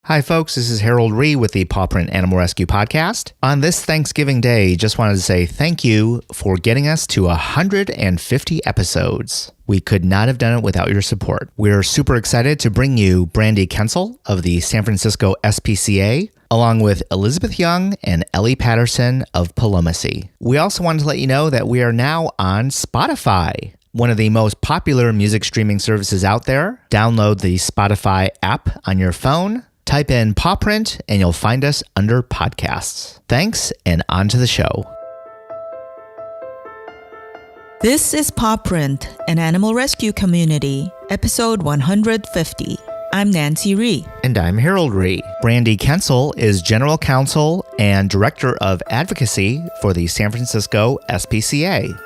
Hi, folks. This is Harold Ree with the Paw Print Animal Rescue Podcast. On this Thanksgiving Day, just wanted to say thank you for getting us to 150 episodes. We could not have done it without your support. We're super excited to bring you Brandy Kuentzel of the San Francisco SPCA, along with Elizabeth Young and Ellie Paterson of Palomacy. We also wanted to let you know that we are now on Spotify, one of the most popular music streaming services out there. Download the Spotify app on your phone. Type in Paw Print and you'll find us under podcasts. Thanks, and on to the show. This is Paw Print, an animal rescue community, episode 150. I'm Nancy Ree. And I'm Harold Ree. Brandy Kuentzel is General Counsel and Director of Advocacy for the San Francisco SPCA.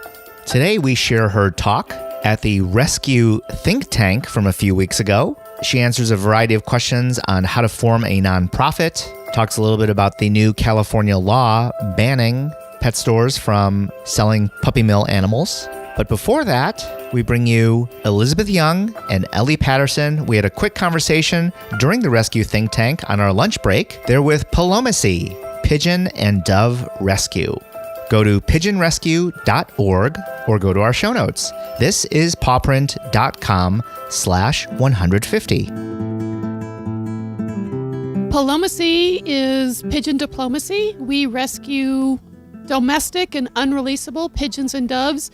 Today we share her talk at the Rescue Think Tank from a few weeks ago. She answers a variety of questions on how to form a nonprofit, talks a little bit about the new California law banning pet stores from selling puppy mill animals. But before that, we bring you Elizabeth Young and Ellie Paterson. We had a quick conversation during the Rescue Think Tank on our lunch break. They're with Palomacy, Pigeon and Dove Rescue. Go to pigeonrescue.org or go to our show notes. This is pawprint.com/150. Palomacy is pigeon diplomacy. We rescue domestic and unreleasable pigeons and doves.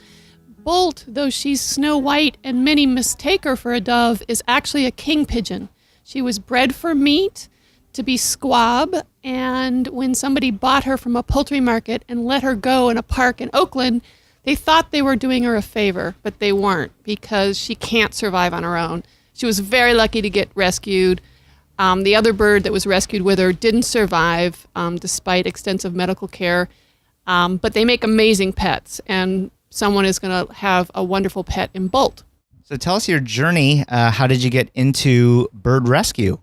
Bolt, though she's snow white and many mistake her for a dove, is actually a king pigeon. She was bred for meat, to be squab, and when somebody bought her from a poultry market and let her go in a park in Oakland, they thought they were doing her a favor, but they weren't, because she can't survive on her own. She was very lucky to get rescued. The other bird that was rescued with her didn't survive despite extensive medical care, but they make amazing pets, and someone is going to have a wonderful pet in Bolt. So tell us your journey. How did you get into bird rescue?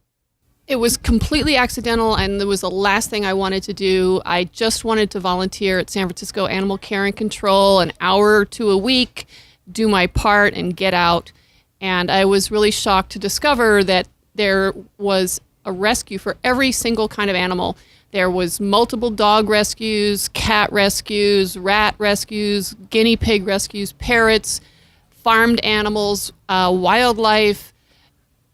It was completely accidental, and it was the last thing I wanted to do. I just wanted to volunteer at San Francisco Animal Care and Control an hour or two a week, do my part, and get out. And I was really shocked to discover that there was a rescue for every single kind of animal. There was multiple dog rescues, cat rescues, rat rescues, guinea pig rescues, parrots, farmed animals, wildlife,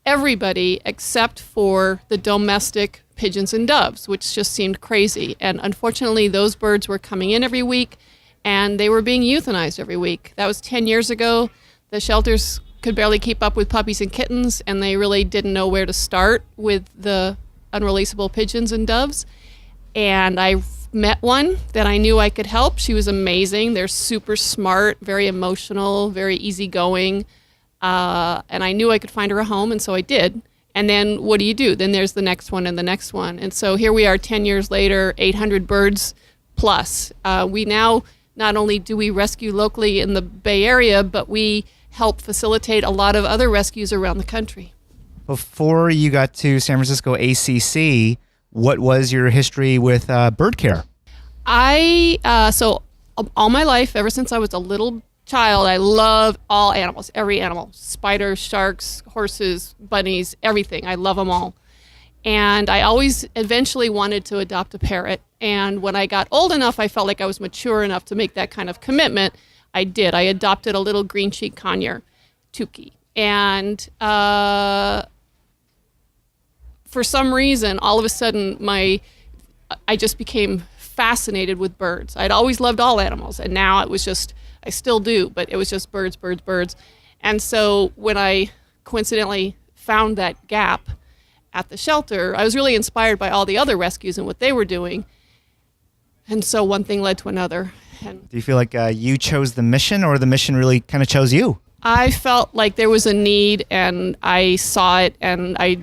everybody except for the domestic pigeons and doves, which just seemed crazy. And unfortunately, those birds were coming in every week, and they were being euthanized every week. That was 10 years ago. The shelters could barely keep up with puppies and kittens, and they really didn't know where to start with the unreleasable pigeons and doves. And I met one that I knew I could help. She was amazing. They're super smart, very emotional, very easygoing. And I knew I could find her a home, and so I did. And then what do? Then there's the next one and the next one. And so here we are 10 years later, 800 birds plus. We now, not only do we rescue locally in the Bay Area, but we help facilitate a lot of other rescues around the country. Before you got to San Francisco ACC, what was your history with bird care? So all my life, ever since I was a little child, I love all animals, every animal, spiders, sharks, horses, bunnies, everything. I love them all. And I always eventually wanted to adopt a parrot. And when I got old enough, I felt like I was mature enough to make that kind of commitment. I did. I adopted a little green cheek conure, Tukey. And for some reason, all of a sudden, I just became fascinated with birds. I'd always loved all animals, and now it was just, I still do, but it was just birds, birds, birds. And so when I coincidentally found that gap at the shelter, I was really inspired by all the other rescues and what they were doing. And so one thing led to another. And do you feel like you chose the mission, or the mission really kind of chose you? I felt like there was a need, and I saw it, and I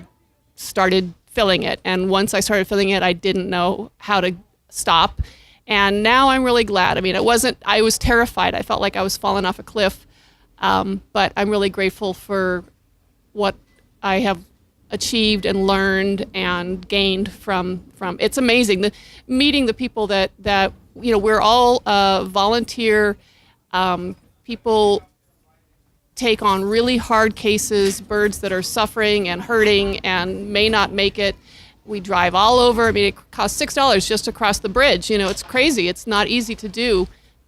started filling it. And once I started filling it, I didn't know how to stop. And now I'm really glad. I mean, I was terrified. I felt like I was falling off a cliff. But I'm really grateful for what I have achieved and learned and gained from. It's amazing. Meeting the people that we're all volunteer people take on really hard cases, birds that are suffering and hurting and may not make it. We drive all over. I mean, it costs $6 just to cross the bridge. It's crazy. It's not easy to do,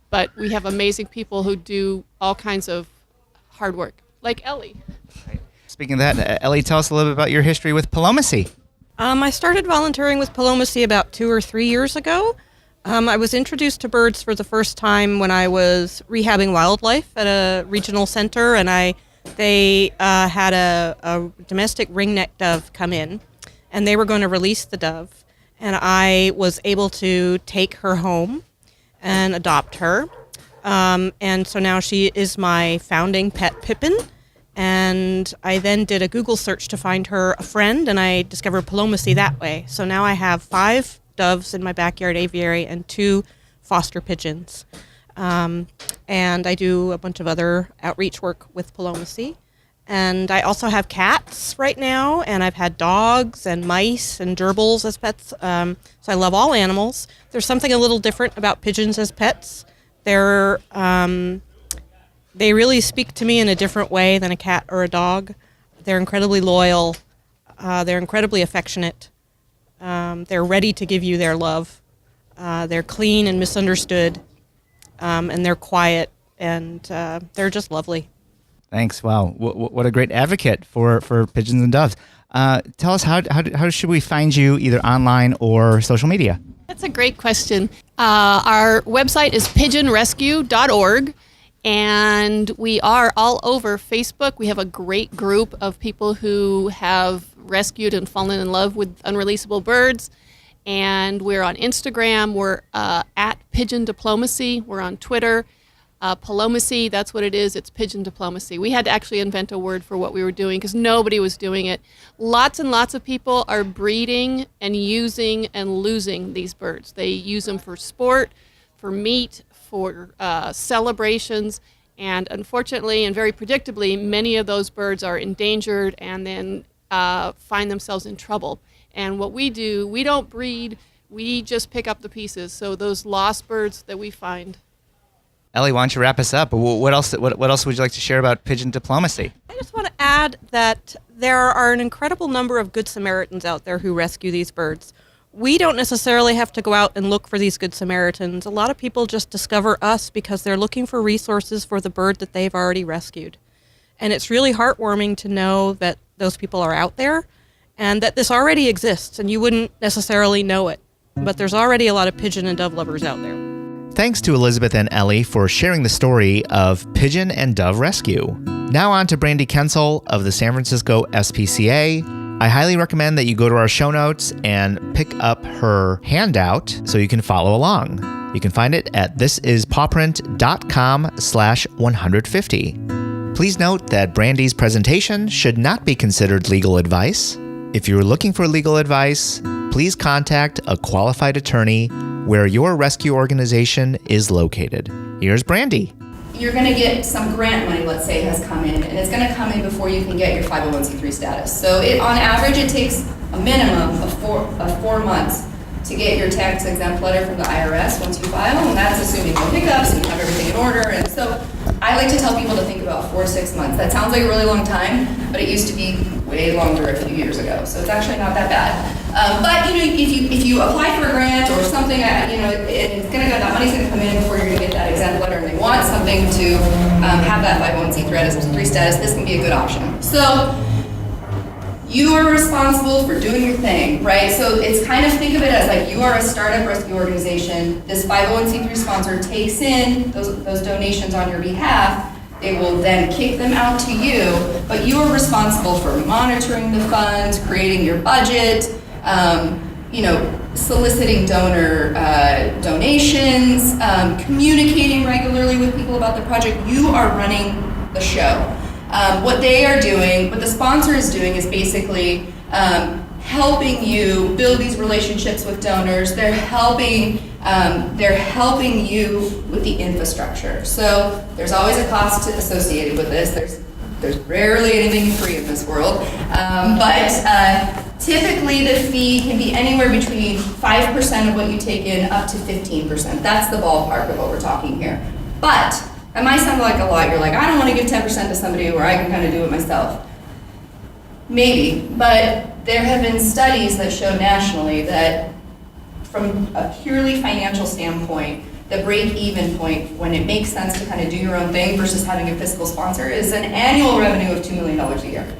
but we have amazing people who do all kinds of hard work, like Ellie. Speaking of that, Ellie, tell us a little bit about your history with Palomacy. I started volunteering with Palomacy about 2 or 3 years ago. I was introduced to birds for the first time when I was rehabbing wildlife at a regional center, and they had a domestic ringneck dove come in, and they were going to release the dove, and I was able to take her home and adopt her, and so now she is my founding pet Pippin, and I then did a Google search to find her a friend, and I discovered Palomacy that way. So now I have 5 doves in my backyard aviary and 2 foster pigeons. And I do a bunch of other outreach work with Palomacy. And I also have cats right now, and I've had dogs and mice and gerbils as pets. So I love all animals. There's something a little different about pigeons as pets. They really speak to me in a different way than a cat or a dog. They're incredibly loyal. They're incredibly affectionate. They're ready to give you their love. They're clean and misunderstood. And they're quiet, and they're just lovely. Thanks. Wow. What a great advocate for pigeons and doves. Tell us, how should we find you either online or social media? That's a great question. Our website is pigeonrescue.org. And we are all over Facebook. We have a great group of people who have rescued and fallen in love with unreleasable birds. And we're on Instagram. We're at Pigeon Diplomacy. We're on Twitter. Palomacy, that's what it is. It's Pigeon Diplomacy. We had to actually invent a word for what we were doing because nobody was doing it. Lots and lots of people are breeding and using and losing these birds. They use them for sport, for meat, for celebrations, and unfortunately and very predictably, many of those birds are endangered and then find themselves in trouble. And what we do, we don't breed, we just pick up the pieces. So those lost birds that we find. Ellie, why don't you wrap us up? What else would you like to share about pigeon diplomacy? I just want to add that there are an incredible number of good Samaritans out there who rescue these birds. We don't necessarily have to go out and look for these good Samaritans. A lot of people just discover us because they're looking for resources for the bird that they've already rescued. And it's really heartwarming to know that those people are out there and that this already exists, and you wouldn't necessarily know it. But there's already a lot of pigeon and dove lovers out there. Thanks to Elizabeth and Ellie for sharing the story of pigeon and dove rescue. Now on to Brandy Kuentzel of the San Francisco SPCA. I highly recommend that you go to our show notes and pick up her handout so you can follow along. You can find it at thisispawprint.com/150. Please note that Brandy's presentation should not be considered legal advice. If you're looking for legal advice, please contact a qualified attorney where your rescue organization is located. Here's Brandy. You're going to get some grant money, let's say, has come in, and it's going to come in before you can get your 501c3 status. So on average, it takes a minimum of 4 months to get your tax exempt letter from the IRS once you file, and that's assuming no hiccups and you have everything in order. And so I like to tell people to think about 4 to 6 months. That sounds like a really long time, but it used to be way longer a few years ago. So it's actually not that bad. But if you apply for a grant or something, it's going to go, that money's going to come in before you're going to get that exempt letter, and they want something to have that 501c3 status, this can be a good option. So you are responsible for doing your thing, right? So it's kind of, think of it as like you are a startup rescue organization. This 501c3 sponsor takes in those donations on your behalf. They will then kick them out to you, but you are responsible for monitoring the funds, creating your budget, soliciting donor donations, communicating regularly with people about the project. You are running the show. What the sponsor is doing is basically helping you build these relationships with donors. They're helping you with the infrastructure. So there's always a cost associated with this. There's rarely anything free in this world, but typically the fee can be anywhere between 5% of what you take in up to 15%. That's the ballpark of what we're talking here. But it might sound like a lot. You're like, I don't want to give 10% to somebody where I can kind of do it myself. Maybe, but there have been studies that show nationally that from a purely financial standpoint, the break-even point when it makes sense to kind of do your own thing versus having a fiscal sponsor is an annual revenue of $2 million a year.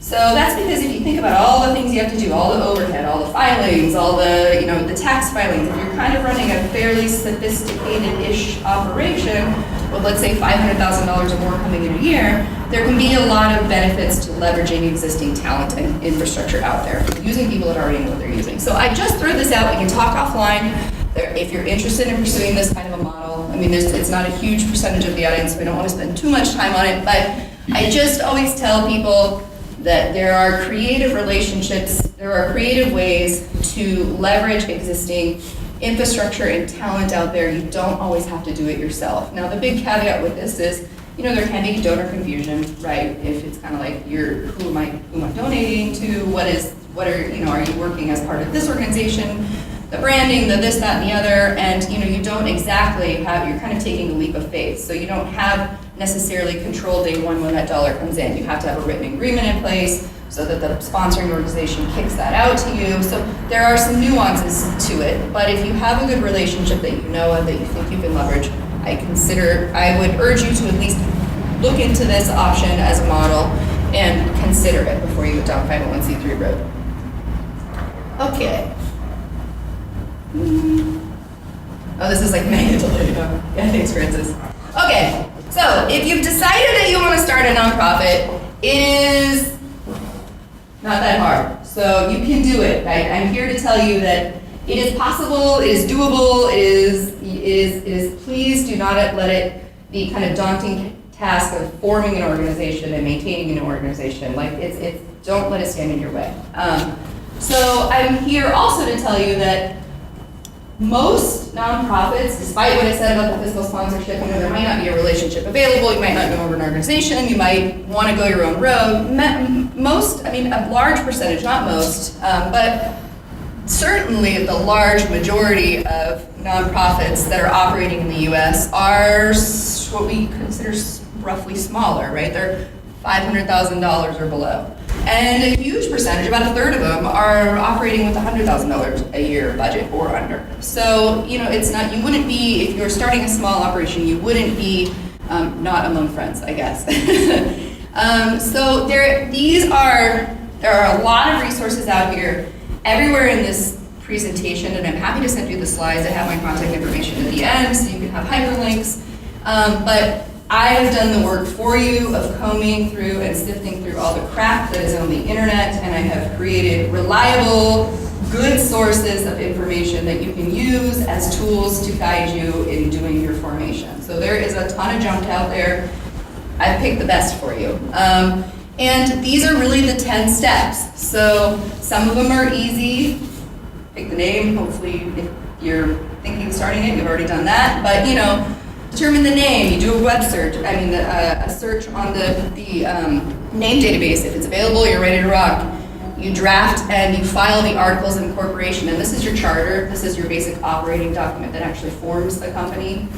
So that's because if you think about all the things you have to do, all the overhead, all the filings, all the, the tax filings, if you're kind of running a fairly sophisticated-ish operation with, let's say, $500,000 or more coming in a year, there can be a lot of benefits to leveraging existing talent and infrastructure out there, using people that already know what they're using. So I just threw this out. We can talk offline. If you're interested in pursuing this kind of a model, I mean, it's not a huge percentage of the audience. We don't want to spend too much time on it, but I just always tell people that there are creative relationships, there are creative ways to leverage existing infrastructure and talent out there. You don't always have to do it yourself. Now, the big caveat with this is, there can be donor confusion, right? If it's kind of like, who am I donating to? Are you working as part of this organization? The branding, the this, that, and the other, and you don't exactly you're kind of taking a leap of faith. So you don't have necessarily control day one when that dollar comes in. You have to have a written agreement in place so that the sponsoring organization kicks that out to you. So there are some nuances to it, but if you have a good relationship that you know of, that you think you can leverage, I would urge you to at least look into this option as a model and consider it before you go down 501c3 road. Okay. Oh, this is like mega delayed. Yeah, thanks, Francis. Okay, so if you've decided that you want to start a nonprofit, it is not that hard. So you can do it. I'm here to tell you that it is possible, it is doable, it is please do not let it be kind of daunting task of forming an organization and maintaining an organization. Like don't let it stand in your way. So I'm here also to tell you that most nonprofits, despite what I said about the fiscal sponsorship, there might not be a relationship available, you might not know of an organization, you might want to go your own road. A large percentage, not most, but certainly the large majority of nonprofits that are operating in the U.S. are what we consider roughly smaller, right? They're $500,000 or below. And a huge percentage, about a third of them, are operating with $100,000 a year budget or under. So, it's not, you wouldn't be, if you're starting a small operation, you wouldn't be not among friends, I guess. So there are a lot of resources out here, everywhere in this presentation, and I'm happy to send you the slides. I have my contact information at the end, so you can have hyperlinks. But I have done the work for you of combing through and sifting through all the crap that is on the internet, and I have created reliable, good sources of information that you can use as tools to guide you in doing your formation. So there is a ton of junk out there. I've picked the best for you. And these are really the 10 steps. So some of them are easy. Pick the name. Hopefully, if you're thinking of starting it, you've already done that. But determine the name. You do a web search. A search on the name database. If it's available, you're ready to rock. You draft and you file the articles of incorporation. And this is your charter. This is your basic operating document that actually forms the company.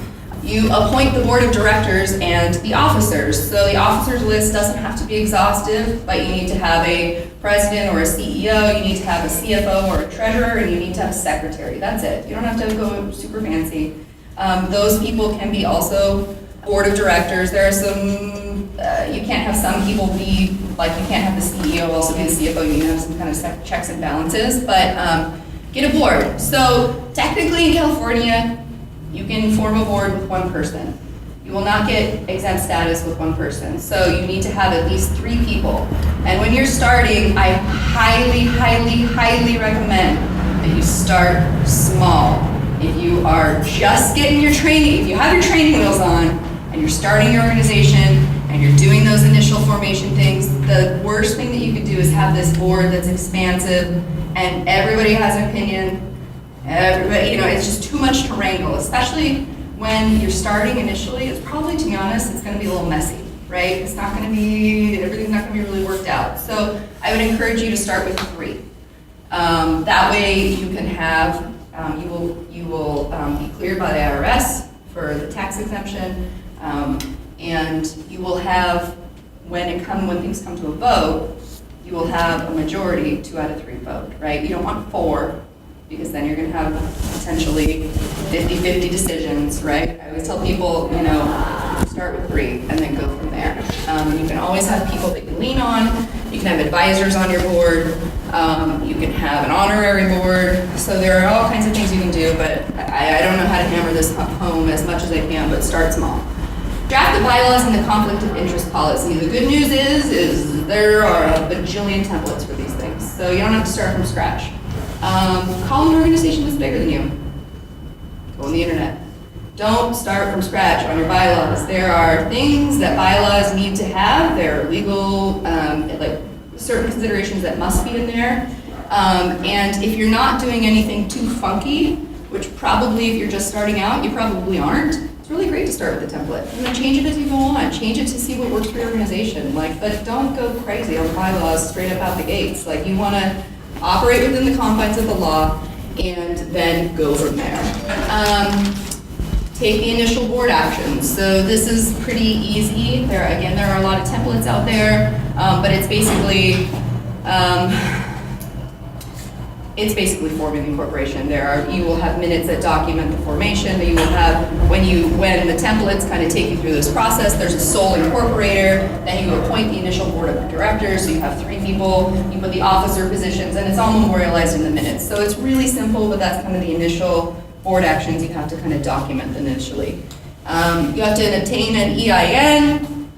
You appoint the board of directors and the officers. So the officers list doesn't have to be exhaustive, but you need to have a president or a CEO, you need to have a CFO or a treasurer, and you need to have a secretary. That's it. You don't have to go super fancy. Those people can be also board of directors. There are some, you can't have some people be, like you can't have the CEO also be the CFO, you can have some kind of checks and balances, but get a board. So technically in California, you can form a board with one person. You will not get exempt status with one person. So you need to have at least 3 people. And when you're starting, I highly, highly, highly recommend that you start small. If you are just getting your training, if you have your training wheels on and you're starting your organization and you're doing those initial formation things, the worst thing that you could do is have this board that's expansive and everybody has an opinion. Everybody, it's just too much to wrangle, especially when you're starting initially. It's probably, to be honest, it's going to be a little messy, right? It's not going to be, everything's not going to be really worked out. So I would encourage you to start with 3. That way you can have, you will be cleared by the IRS for the tax exemption, and you will have, when things come to a vote, you will have a majority 2 out of 3 vote, right? You don't want 4, because then you're going to have potentially 50-50 decisions, right? I always tell people, start with 3 and then go from there. You can always have people that you lean on. You can have advisors on your board. You can have an honorary board. So there are all kinds of things you can do, but I don't know how to hammer this home as much as I can, but start small. Draft the bylaws and the conflict of interest policy. The good news is there are a bajillion templates for these things, so you don't have to start from scratch. Call an organization that's bigger than you. Go on the internet. Don't start from scratch on your bylaws. There are things that bylaws need to have. There are legal, like certain considerations that must be in there. And if you're not doing anything too funky, which probably if you're just starting out, you probably aren't, it's really great to start with a template. And then change it as you go on. Change it to see what works for your organization. But don't go crazy on bylaws straight up out the gates. You want to operate within the confines of the law and then go from there. Take the initial board actions. So this is pretty easy. There are a lot of templates out there, but it's basically forming the incorporation. You will have minutes that document the formation. That you will have when the templates kind of take you through this process. There's a sole incorporator. Then you appoint the initial board of directors. So you have 3 people. You put the officer positions, and it's all memorialized in the minutes. So it's really simple, but that's kind of the initial board actions you have to kind of document initially. You have to obtain an EIN,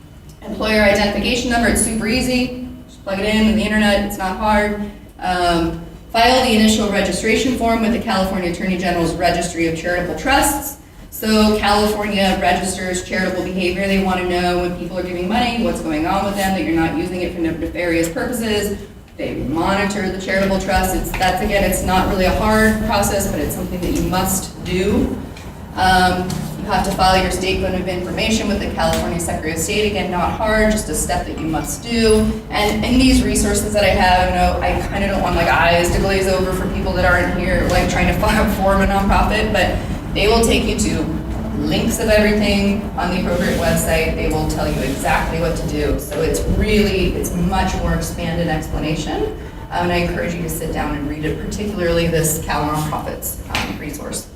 employer identification number. It's super easy. Just plug it in the internet. It's not hard. File the initial registration form with the California Attorney General's Registry of Charitable Trusts. So California registers charitable behavior. They want to know when people are giving money, what's going on with them, that you're not using it for nefarious purposes. They monitor the charitable trust. It's not really a hard process, but it's something that you must do. You have to file your statement of information with the California Secretary of State. Again, not hard, just a step that you must do. And in these resources that I have, I kind of don't want eyes to glaze over for people that aren't here, trying to form a nonprofit, but they will take you to links of everything on the appropriate website. They will tell you exactly what to do. So it's much more expanded explanation. And I encourage you to sit down and read it, particularly this Cal Nonprofits resource.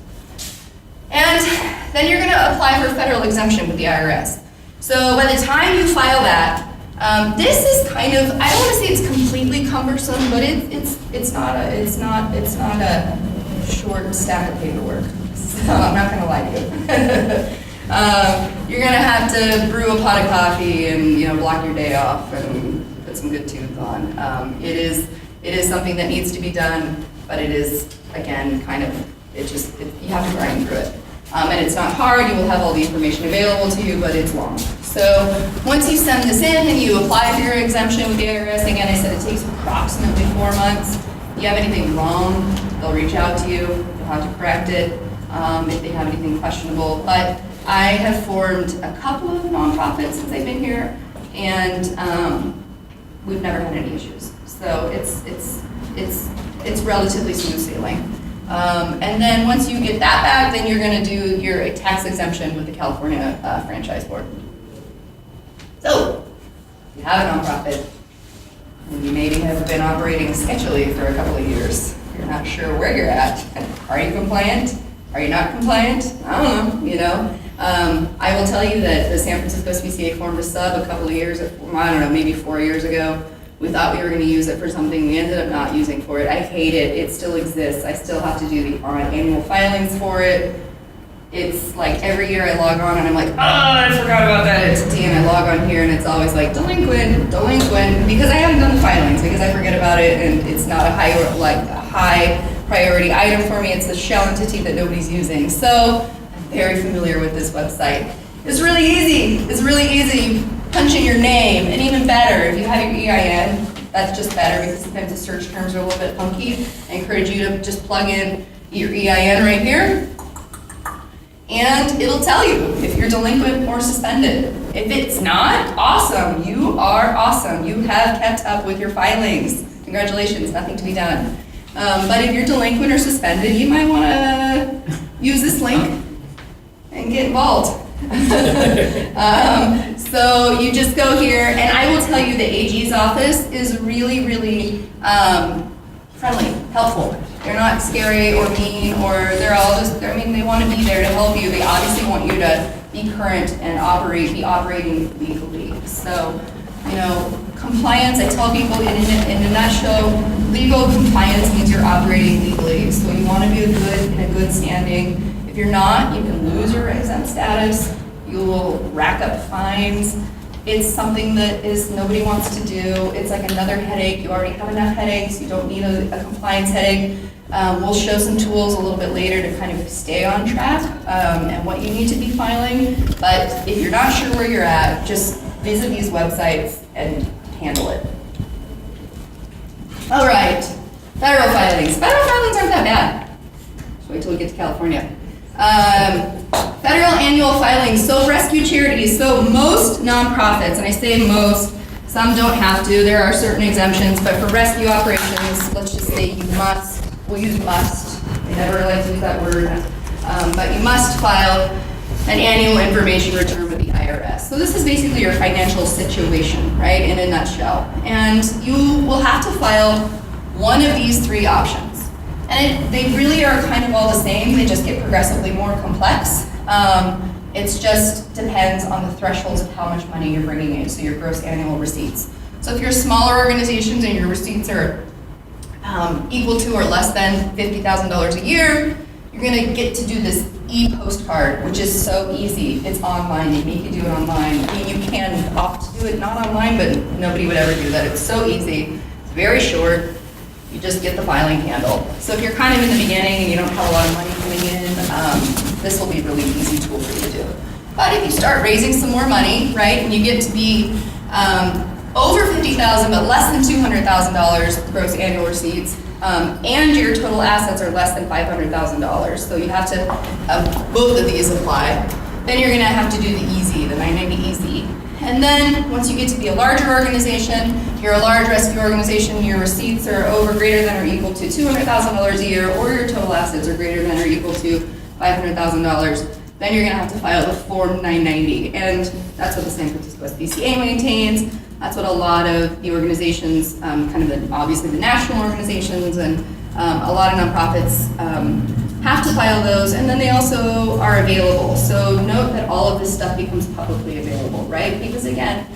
And then you're going to apply for federal exemption with the IRS. So by the time you file that, this is kind of, I don't want to say it's completely cumbersome, but it's not a short stack of paperwork. So I'm not going to lie to you. You're going to have to brew a pot of coffee and block your day off and put some good tunes on. It is something that needs to be done, but it is, again, you have to grind through it. And it's not hard. You will have all the information available to you, but it's long. So once you send this in and you apply for your exemption with the IRS, again, I said it takes approximately 4 months. If you have anything wrong, they'll reach out to you. You'll have to correct it if they have anything questionable. But I have formed a couple of nonprofits since I've been here, and we've never had any issues. So it's relatively smooth sailing. And then once you get that back, then you're going to do your tax exemption with the California Franchise Board. So, if you have a nonprofit, and you maybe have been operating sketchily for a couple of years, you're not sure where you're at. Are you compliant? Are you not compliant? I don't know, I will tell you that the San Francisco SPCA formed a sub a couple of years, maybe 4 years ago. We thought we were going to use it for something. We ended up not using for it. I hate it. It still exists. I still have to do the annual filings for it. It's every year I log on and I'm I forgot about that entity, and I log on here and it's always delinquent, because I haven't done the filings, because I forget about it, and it's not a high priority item for me. It's the shell entity that nobody's using. So I'm very familiar with this website. It's really easy. You punch in your name, and even better, if you have your EIN, that's just better, because sometimes the search terms are a little bit funky. I encourage you to just plug in your EIN right here, and it'll tell you if you're delinquent or suspended. If it's not, awesome. You are awesome. You have kept up with your filings. Congratulations, nothing to be done. But if you're delinquent or suspended, you might want to use this link and get involved. So you just go here, and I will tell you the AG's office is really, really friendly, helpful. They're not scary or mean, or they're all just, they want to be there to help you. They obviously want you to be current and be operating legally. So, compliance, I tell people in a nutshell, legal compliance means you're operating legally. So you want to be in a good standing. If you're not, you can lose your exempt status. You will rack up fines. It's something that nobody wants to do. It's like another headache. You already have enough headaches. You don't need a compliance headache. We'll show some tools a little bit later to kind of stay on track and what you need to be filing. But if you're not sure where you're at, just visit these websites and handle it. All right, federal filings. Federal filings aren't that bad. Just wait till we get to California. Federal annual filings, so rescue charities, so most nonprofits, and I say most, some don't have to, there are certain exemptions, but for rescue operations, let's just say you must, we'll use must, I never like to use that word, but you must file an annual information return with the IRS. So this is basically your financial situation, right, in a nutshell. And you will have to file one of these three options. And they really are kind of all the same, they just get progressively more complex. It just depends on the thresholds of how much money you're bringing in, so your gross annual receipts. So if you're smaller organizations and your receipts are equal to or less than $50,000 a year, you're gonna get to do this e-postcard, which is so easy. It's online, they make you do it online. You can opt to do it not online, but nobody would ever do that. It's so easy, it's very short. You just get the filing handled. So if you're kind of in the beginning and you don't have a lot of money coming in, this will be a really easy tool for you to do. But if you start raising some more money, right, and you get to be over $50,000 but less than $200,000 gross annual receipts, and your total assets are less than $500,000, so you have to have both of these apply, then you're gonna have to do the easy, the 990 easy. And then once you get to be a larger organization, you're a large rescue organization, your receipts are greater than or equal to $200,000 a year, or your total assets are greater than or equal to $500,000, then you're gonna have to file the Form 990. And that's what the San Francisco SPCA maintains. That's what a lot of the organizations, obviously the national organizations and a lot of nonprofits have to file those, and then they also are available. So note that all of this stuff becomes publicly available, right? Because again,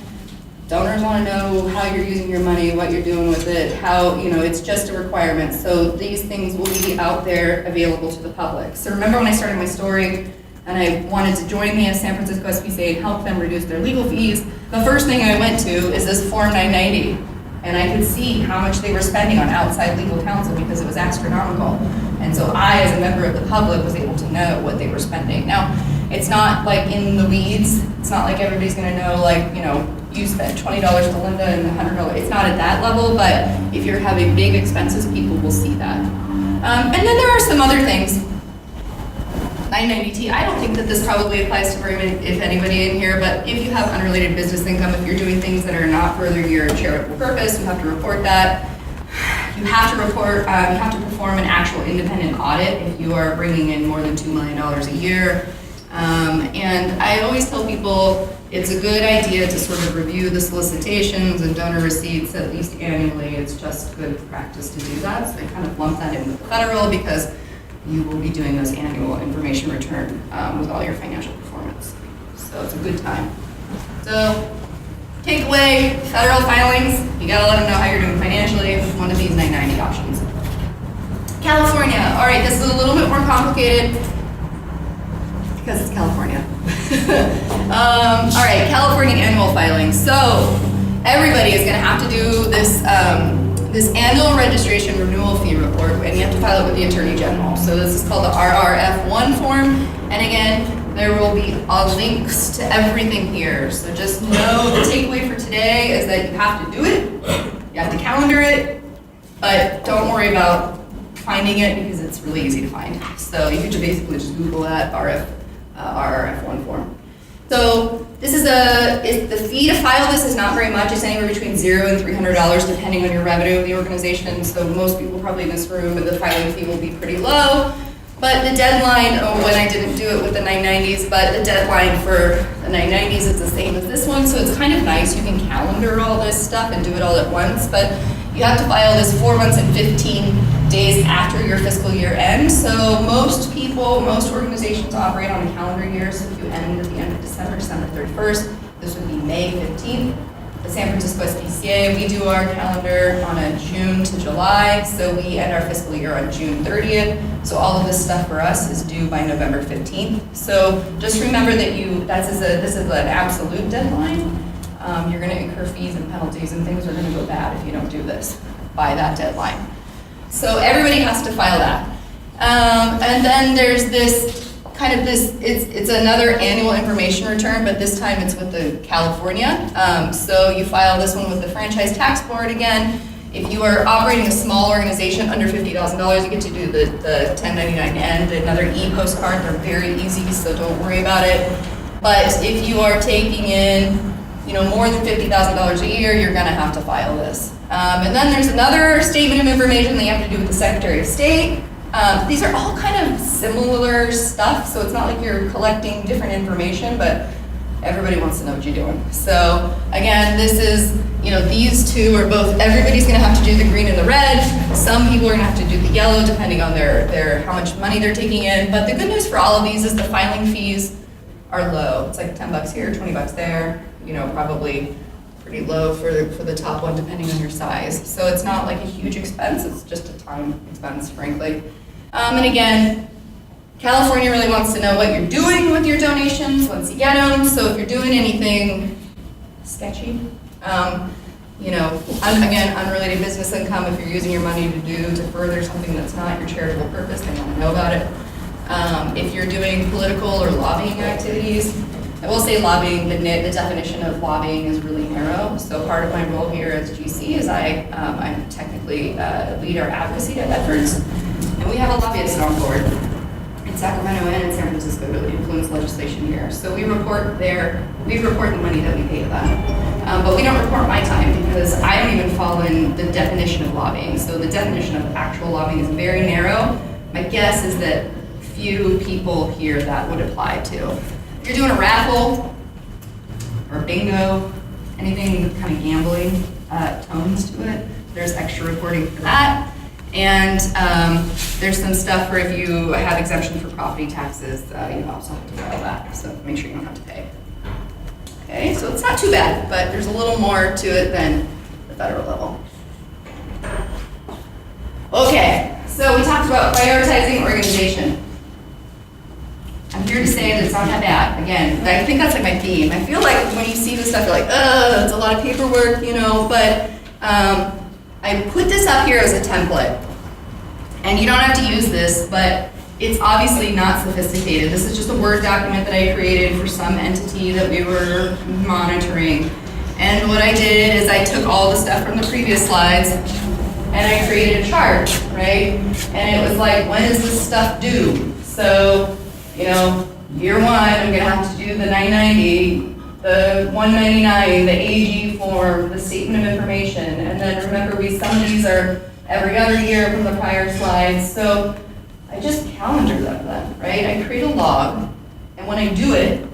donors want to know how you're using your money, what you're doing with it, how, it's just a requirement. So these things will be out there available to the public. So remember when I started my story and I wanted to join the San Francisco SPCA and help them reduce their legal fees, the first thing I went to is this Form 990. And I could see how much they were spending on outside legal counsel because it was astronomical. And so I, as a member of the public, was able to know what they were spending. Now, it's not like in the weeds. It's not like everybody's gonna know, you spent $20 to Linda and $100. It's not at that level, but if you're having big expenses, people will see that. And then there are some other things. 990T, I don't think that this probably applies to very many, if anybody in here, but if you have unrelated business income, if you're doing things that are not furthering your charitable purpose, you have to report that. You have to perform an actual independent audit if you are bringing in more than $2 million a year. And I always tell people it's a good idea to sort of review the solicitations and donor receipts at least annually. It's just good practice to do that. So I kind of lump that in with the federal because you will be doing this annual information return with all your financial performance. So it's a good time. So takeaway, federal filings, you gotta let them know how you're doing financially with one of these 990 options. California, all right, this is a little bit more complicated because it's California. All right, California annual filings. So everybody is gonna have to do this this annual registration renewal fee report, and you have to file it with the Attorney General. So this is called the RRF1 form, and again, there will be links to everything here. So just know the takeaway for today is that you have to do it, you have to calendar it, but don't worry about finding it because it's really easy to find. So you can basically just Google that RRF1 form. So this is the fee to file this is not very much. It's anywhere between $0 and $300 depending on your revenue of the organization. So most people probably in this room, the filing fee will be pretty low. But the deadline, when I didn't do it with the 990s, but the deadline for the 990s is the same as this one, so it's kind of nice. You can calendar all this stuff and do it all at once, but you have to file this 4 months and 15 days after your fiscal year end. So most organizations operate on a calendar year, so if you end at the end of December 31st, this would be May 15th. The San Francisco SPCA, we do our calendar on a June to July, so we end our fiscal year on June 30th. So all of this stuff for us is due by November 15th. So just remember that this is an absolute deadline. You're going to incur fees and penalties, and things are going to go bad if you don't do this by that deadline. So everybody has to file that. And then there's it's another annual information return, but this time it's with the California. So you file this one with the Franchise Tax Board again. If you are operating a small organization under $50,000, you get to do the 1099 and another e-postcard. They're very easy, so don't worry about it. But if you are taking in more than $50,000 a year, you're gonna have to file this. And then there's another statement of information that you have to do with the Secretary of State. These are all kind of similar stuff, so it's not like you're collecting different information, but everybody wants to know what you're doing. So again, this is, these two are both, everybody's gonna have to do the green and the red. Some people are gonna have to do the yellow depending on their how much money they're taking in. But the good news for all of these is the filing fees are low. It's like $10 here, $20 there, probably pretty low for the top one depending on your size. So it's not like a huge expense, it's just a time expense, frankly. And again, California really wants to know what you're doing with your donations once you get them. So if you're doing anything sketchy, again, unrelated business income, if you're using your money to further something that's not your charitable purpose, they want to know about it. If you're doing political or lobbying activities, I will say lobbying, the definition of lobbying is really narrow. So part of my role here as GC is I'm technically lead our advocacy efforts, and we have a lobbyist on board in Sacramento and in San Francisco to influence legislation here. So we report the money that we pay to them. But we don't report my time because I don't even fall in the definition of lobbying. So the definition of actual lobbying is very narrow. My guess is that few people here that would apply to. If you're doing a raffle or bingo, anything with kind of gambling tones to it, there's extra reporting for that. And there's some stuff for if you have exemption for property taxes, you also have to file that, so make sure you don't have to pay. Okay, so it's not too bad, but there's a little more to it than the federal level. Okay, so we talked about prioritizing organization. I'm here to say that it's not that bad. Again, I think that's like my theme. I feel like when you see this stuff, you're like, it's a lot of paperwork, but I put this up here as a template. And you don't have to use this, but it's obviously not sophisticated. This is just a Word document that I created for some entity that we were monitoring. And what I did is I took all the stuff from the previous slides and I created a chart, right? And it was like, when is this stuff due? So, year one, I'm gonna have to do the 990, the 199, the AG form, the statement of information. And then remember, some of these are every other year from the prior slides. So I just calendar them then, right? I create a log, and when I do it,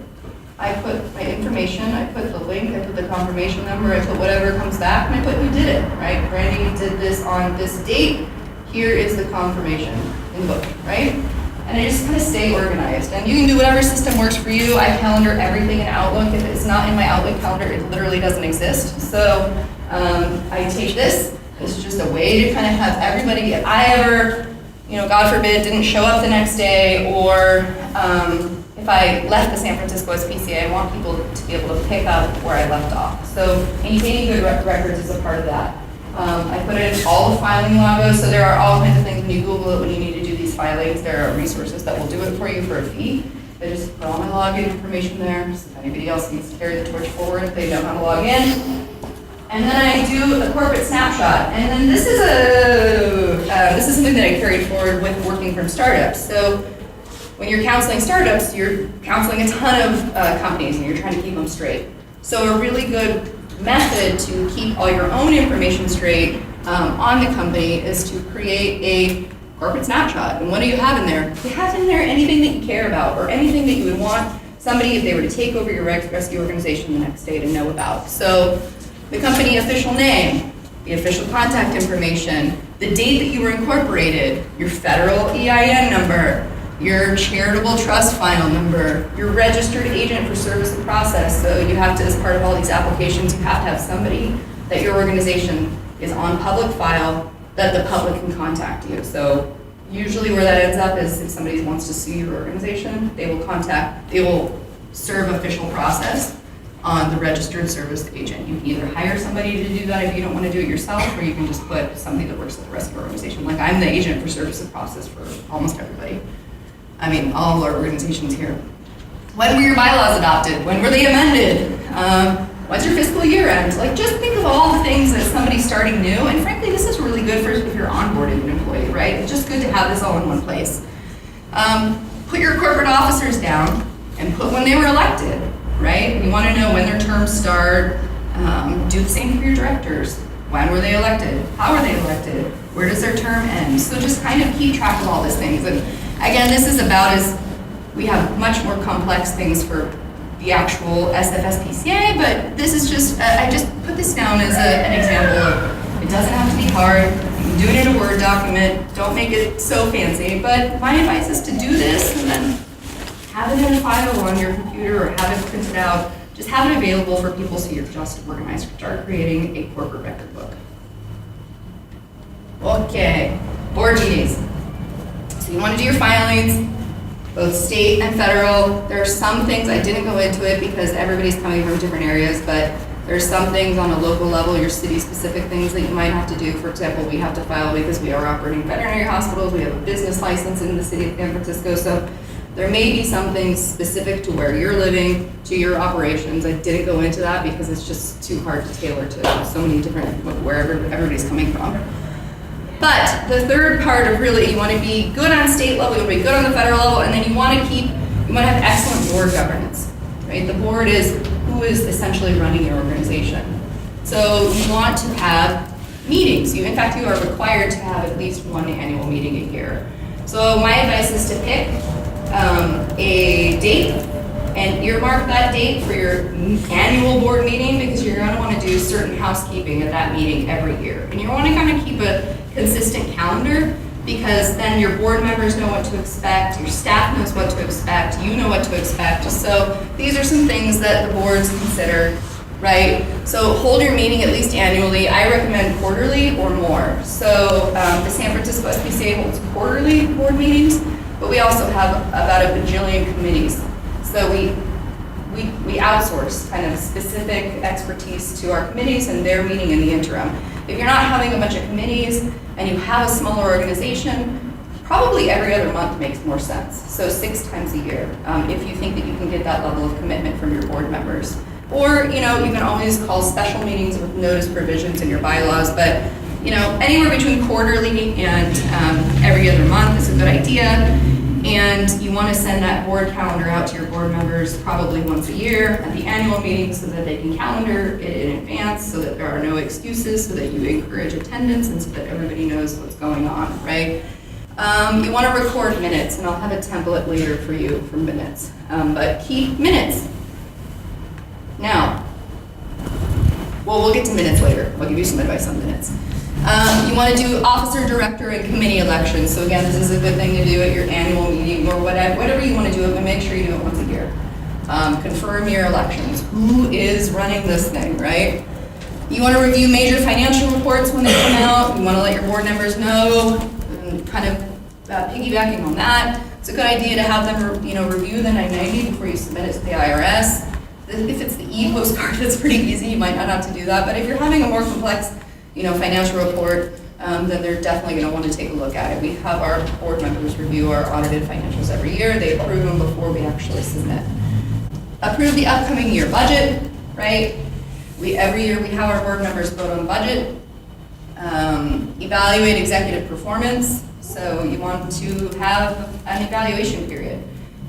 I put my information, I put the link, I put the confirmation number, I put whatever comes back, and I put who did it, right? Brandy did this on this date, here is the confirmation in book, right? And I just kind of stay organized. And you can do whatever system works for you. I calendar everything in Outlook. If it's not in my Outlook calendar, it literally doesn't exist. So I take this. It's just a way to kind of have everybody, if I ever, God forbid, didn't show up the next day, or if I left the San Francisco SPCA, I want people to be able to pick up where I left off. So maintaining good records is a part of that. I put in all the filing logos, so there are all kinds of things when you Google it, when you need to do these filings, there are resources that will do it for you for a fee. I just put all my login information there, so if anybody else needs to carry the torch forward if they don't know how to log in. And then I do a corporate snapshot. And then this is something that I carried forward with working from startups. So when you're counseling startups, you're counseling a ton of companies and you're trying to keep them straight. So a really good method to keep all your own information straight on the company is to create a corporate snapshot. And what do you have in there? You have in there anything that you care about or anything that you would want somebody, if they were to take over your rescue organization the next day, to know about. So the company official name, the official contact information, the date that you were incorporated, your federal EIN number, your charitable trust file number, your registered agent for service and process. So you have to, as part of all these applications, you have to have somebody that your organization is on public file that the public can contact you. So usually where that ends up is if somebody wants to sue your organization, they will serve official process on the registered service agent. You can either hire somebody to do that if you don't want to do it yourself, or you can just put somebody that works at the rescue organization. Like, I'm the agent for service and process for almost everybody. I mean, all our organizations here. When were your bylaws adopted? When were they amended? What's your fiscal year end? Like, just think of all the things that somebody's starting new, and frankly, this is really good for if you're onboarding an employee, right? It's just good to have this all in one place. Put your corporate officers down and put when they were elected, right? You want to know when their terms start. Do the same for your directors. When were they elected? How are they elected? Where does their term end? So just kind of keep track of all these things. And again, this is about we have much more complex things for the actual SFSPCA, but this is just, I just put this down as an example of, it doesn't have to be hard. You can do it in a Word document. Don't make it so fancy, but my advice is to do this and then have it in a file on your computer or have it printed out. Just have it available for people so you're just organized. Start creating a corporate record book. Okay, board meetings. So you want to do your filings, both state and federal. There are some things, I didn't go into it because everybody's coming from different areas, but there's some things on a local level, your city-specific things that you might have to do. For example, we have to file because we are operating veterinary hospitals. We have a business license in the city of San Francisco, so there may be some things specific to where you're living, to your operations. I didn't go into that because it's just too hard to tailor to so many different, wherever everybody's coming from. But the third part of really, you want to be good on state level, you want to be good on the federal level, and then you want to have excellent board governance, right? The board is who is essentially running your organization. So you want to have meetings. In fact, you are required to have at least one annual meeting a year. So my advice is to pick a date and earmark that date for your annual board meeting, because you're going to want to do certain housekeeping at that meeting every year. And you want to kind of keep a consistent calendar, because then your board members know what to expect, your staff knows what to expect, you know what to expect. So these are some things that the boards consider, right? So hold your meeting at least annually. I recommend quarterly or more. So the San Francisco SPCA holds quarterly board meetings, but we also have about a bajillion committees. So we outsource kind of specific expertise to our committees, and they're meeting in the interim. If you're not having a bunch of committees and you have a smaller organization, probably every other month makes more sense. So 6 times a year, if you think that you can get that level of commitment from your board members. Or, you can always call special meetings with notice provisions in your bylaws, but anywhere between quarterly and every other month is a good idea. And you want to send that board calendar out to your board members probably once a year at the annual meeting so that they can calendar it in advance, so that there are no excuses, so that you encourage attendance and so that everybody knows what's going on, right? You want to record minutes, and I'll have a template later for you for minutes, but keep minutes. Now, we'll get to minutes later. I'll give you some advice on minutes. You want to do officer, director, and committee elections. So again, this is a good thing to do at your annual meeting or whatever you want to do it, but make sure you do it once a year. Confirm your elections. Who is running this thing, right? You want to review major financial reports when they come out. You want to let your board members know, and kind of piggybacking on that. It's a good idea to have them review the 990 before you submit it to the IRS. If it's the e-postcard, it's pretty easy. You might not have to do that. But if you're having a more complex financial report, then they're definitely going to want to take a look at it. We have our board members review our audited financials every year. They approve them before we actually submit. Approve the upcoming year budget, right? Every year we have our board members vote on budget. Evaluate executive performance. So you want to have an evaluation period.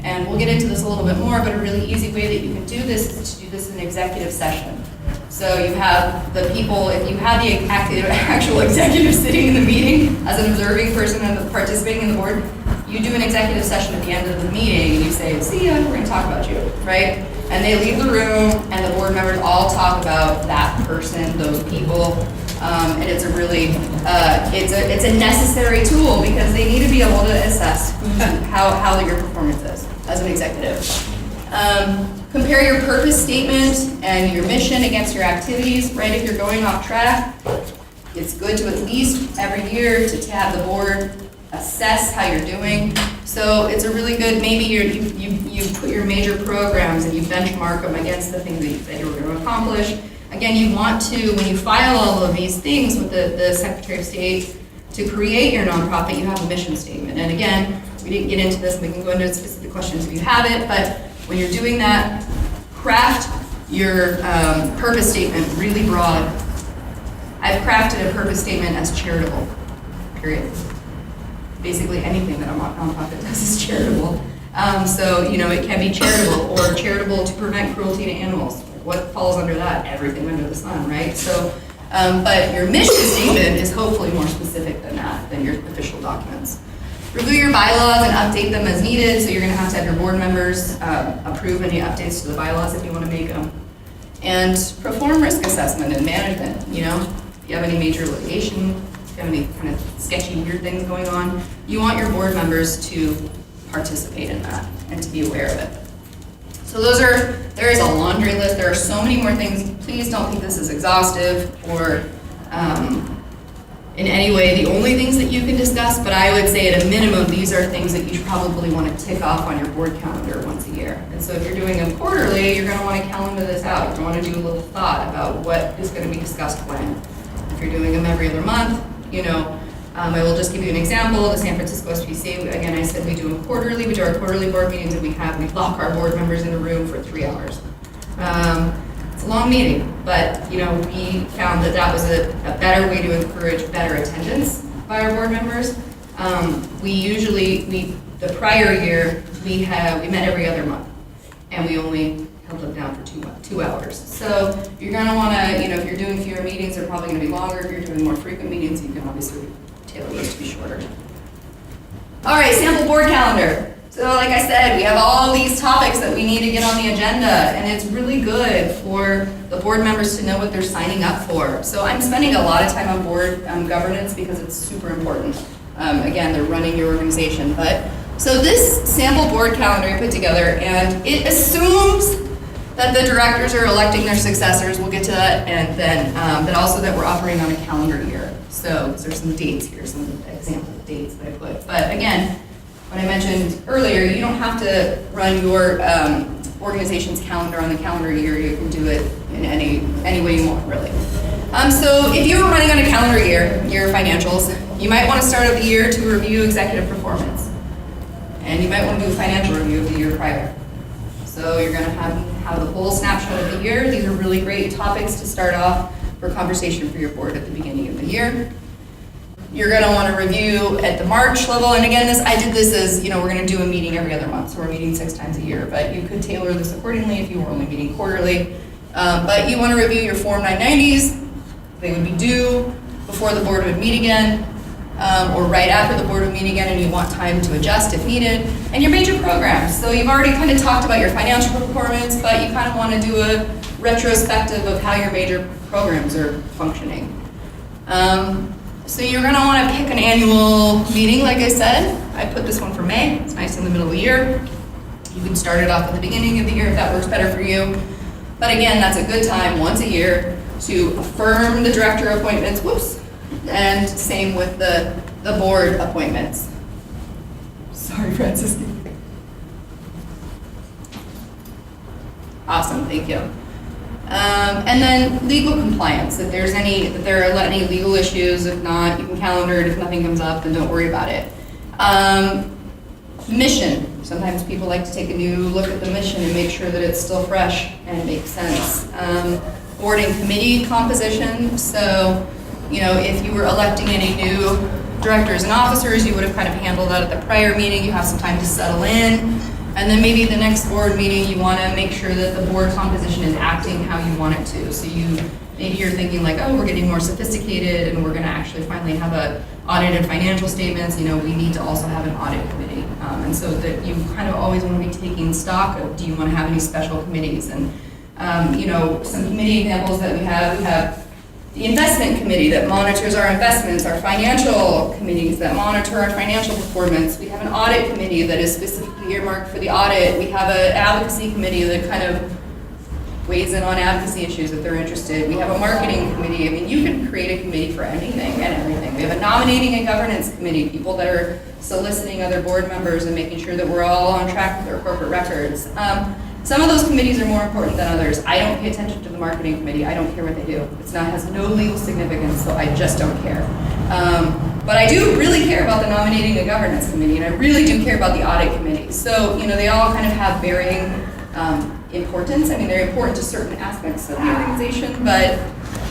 And we'll get into this a little bit more, but a really easy way that you can do this is to do this in executive session. So you have the people, if you have the actual executive sitting in the meeting as an observing person and participating in the board, You do an executive session at the end of the meeting, and you say, see ya, we're going to talk about you, right? And they leave the room, and the board members all talk about that person, those people, and it's a really, it's a necessary tool because they need to be able to assess how your performance is as an executive. Compare your purpose statement and your mission against your activities, right? If you're going off track, it's good to at least every year to have the board assess how you're doing. So it's a really good, maybe you put your major programs and you benchmark them against the things that you're going to accomplish. Again, you want to, when you file all of these things with the Secretary of State to create your nonprofit, you have a mission statement. And again, we didn't get into this, we can go into specific questions if you have it, but when you're doing that, craft your purpose statement really broad. I've crafted a purpose statement as charitable, period. Basically anything that a nonprofit does is charitable. So, it can be charitable or charitable to prevent cruelty to animals. What falls under that? Everything under the sun, right? So, but your mission statement is hopefully more specific than that, than your official documents. Review your bylaws and update them as needed. So you're going to have your board members approve any updates to the bylaws if you want to make them. And perform risk assessment and management. If you have any major litigation, if you have any kind of sketchy, weird things going on, you want your board members to participate in that and to be aware of it. So there is a laundry list. There are so many more things. Please don't think this is exhaustive or in any way the only things that you can discuss, but I would say at a minimum, these are things that you probably want to tick off on your board calendar once a year. And so if you're doing them quarterly, you're going to want to calendar this out. You're going to want to do a little thought about what is going to be discussed when. If you're doing them every other month, I will just give you an example. The San Francisco SPCA, again, I said we do them quarterly. We do our quarterly board meetings, and we lock our board members in a room for 3 hours. It's a long meeting, but we found that was a better way to encourage better attendance by our board members. The prior year we met every other month, and we only held them down for 2 hours. So you're going to want to, if you're doing fewer meetings, they're probably going to be longer. If you're doing more frequent meetings, you can obviously tailor those to be shorter. All right, sample board calendar. So like I said, we have all these topics that we need to get on the agenda, and it's really good for the board members to know what they're signing up for. So I'm spending a lot of time on board governance because it's super important. Again, they're running your organization. So this sample board calendar I put together, and it assumes that the directors are electing their successors. We'll get to that, and then but also that we're operating on a calendar year. So there's some dates here, some example dates that I put. But again, when I mentioned earlier, you don't have to run your organization's calendar on the calendar year. You can do it in any way you want, really. So if you were running on a calendar year, your financials, you might want to start out the year to review executive performance. And you might want to do a financial review of the year prior. So you're going to have the whole snapshot of the year. These are really great topics to start off for conversation for your board at the beginning of the year. You're going to want to review at the March level. And again, I did this as, we're going to do a meeting every other month. So we're meeting 6 times a year. But you could tailor this accordingly if you were only meeting quarterly. But you want to review your Form 990s. They would be due before the board would meet again. Or right after the board would meet again, and you want time to adjust if needed. And your major programs. So you've already kind of talked about your financial performance, but you kind of want to do a retrospective of how your major programs are functioning. So you're going to want to pick an annual meeting, like I said. I put this one for May. It's nice in the middle of the year. You can start it off at the beginning of the year if that works better for you. But again, that's a good time once a year to affirm the director appointments. Whoops. And same with the board appointments. Sorry, Francisco. Awesome, thank you. And then legal compliance. If there are any legal issues, if not, you can calendar it. If nothing comes up, then don't worry about it. Mission. Sometimes people like to take a new look at the mission and make sure that it's still fresh and makes sense. Board and committee composition. So, if you were electing any new directors and officers, you would have kind of handled that at the prior meeting. You have some time to settle in. And then maybe the next board meeting, you want to make sure that the board composition is acting how you want it to. So you Maybe you're thinking like, oh, we're getting more sophisticated and we're gonna actually finally have audited financial statements. We need to also have an audit committee. And so that you kind of always wanna be taking stock of, do you wanna have any special committees? And, some committee examples that we have the investment committee that monitors our investments, our financial committees that monitor our financial performance. We have an audit committee that is specifically earmarked for the audit. We have an advocacy committee that kind of weighs in on advocacy issues if they're interested. We have a marketing committee. I mean, you can create a committee for anything and everything. We have a nominating and governance committee, people that are soliciting other board members and making sure that we're all on track with our corporate records. Some of those committees are more important than others. I don't pay attention to the marketing committee. I don't care what they do. Has no legal significance, so I just don't care. But I do really care about the nominating and governance committee, and I really do care about the audit committee. So, they all kind of have varying importance. I mean, they're important to certain aspects of the organization, but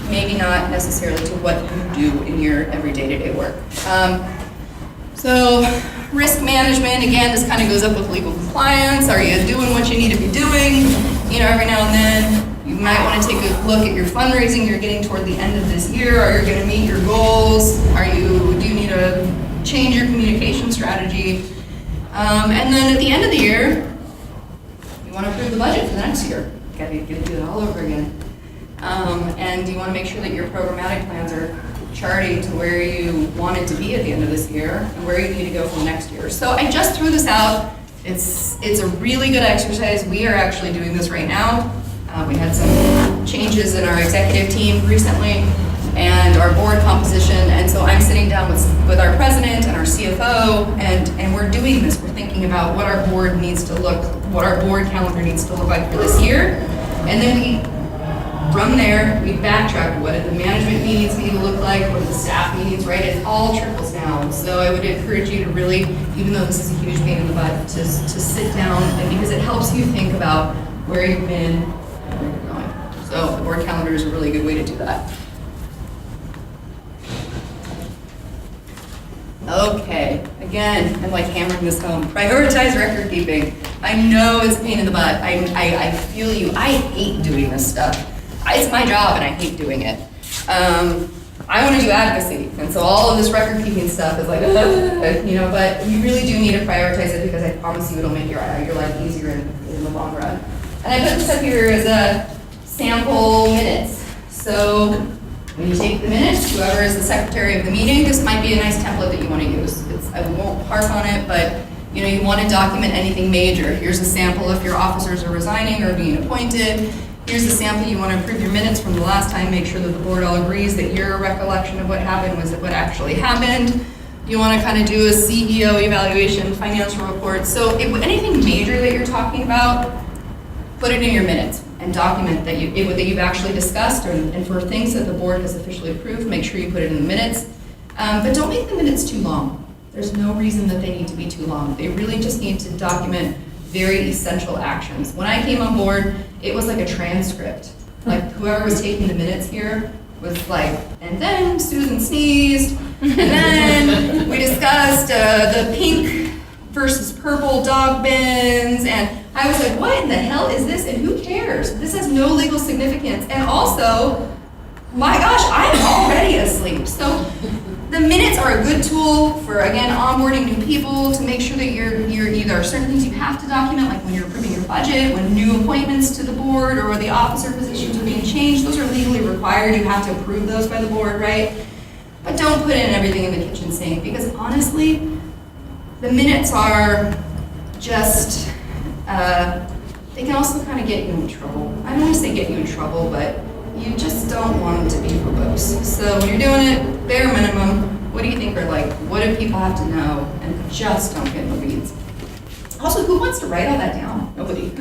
maybe not necessarily to what you do in your every day-to-day work. So risk management, again, this kind of goes up with legal compliance. Are you doing what you need to be doing? Every now and then, you might want to take a look at your fundraising you're getting toward the end of this year. Are you going to meet your goals? Do you need to change your communication strategy? And then at the end of the year, you want to approve the budget for the next year. Got to do that all over again. And you want to make sure that your programmatic plans are charting to where you want it to be at the end of this year and where you need to go for the next year. So I just threw this out. It's a really good exercise. We are actually doing this right now. We had some changes in our executive team recently and our board composition, and so I'm sitting down with our president and our CFO, and we're doing this. We're thinking about what our board calendar needs to look like for this year, and then from there, we backtrack. What do the management meetings need to look like? What do the staff meetings, right? It all trickles down. So I would encourage you to really, even though this is a huge pain in the butt, to sit down, and because it helps you think about where you've been and where you're going. So the board calendar is a really good way to do that. Okay, again, I'm like hammering this home. Prioritize record keeping. I know it's a pain in the butt. I feel you. I hate doing this stuff. It's my job and I hate doing it. I want to do advocacy, and so all of this record keeping stuff is like, but you really do need to prioritize it, because I promise you it'll make your life easier in the long run. And I put this up here as a sample minutes. So when you take the minutes, whoever is the secretary of the meeting, this might be a nice template that you want to use. I won't harp on it, but you want to document anything major. Here's a sample if your officers are resigning or being appointed. Here's a sample. You want to approve your minutes from the last time. Make sure that the board all agrees that your recollection of what happened was what actually happened. You want to kind of do a CEO evaluation, financial report. So anything major that you're talking about, put it in your minutes and document that you've actually discussed, and for things that the board has officially approved, make sure you put it in the minutes. But don't make the minutes too long. There's no reason that they need to be too long. They really just need to document very essential actions. When I came on board, it was like a transcript. Like whoever was taking the minutes here was like, and then Susan sneezed, and then we discussed the pink versus purple dog bins, and I was like, what in the hell is this, and who cares? This has no legal significance, and also, my gosh, I'm already asleep. So the minutes are a good tool for, again, onboarding new people, to make sure that you're either certain things you have to document, like when you're approving your budget, when new appointments to the board or the officer positions are being changed. Those are legally required. You have to approve those by the board, right? But don't put in everything in the kitchen sink, because honestly, the minutes are just, they can also kind of get you in trouble. I don't want to say get you in trouble, but you just don't want them to be verbose. So when you're doing it, bare minimum, what do you think are like, what do people have to know? And just don't get in the weeds. Also, who wants to write all that down? Nobody.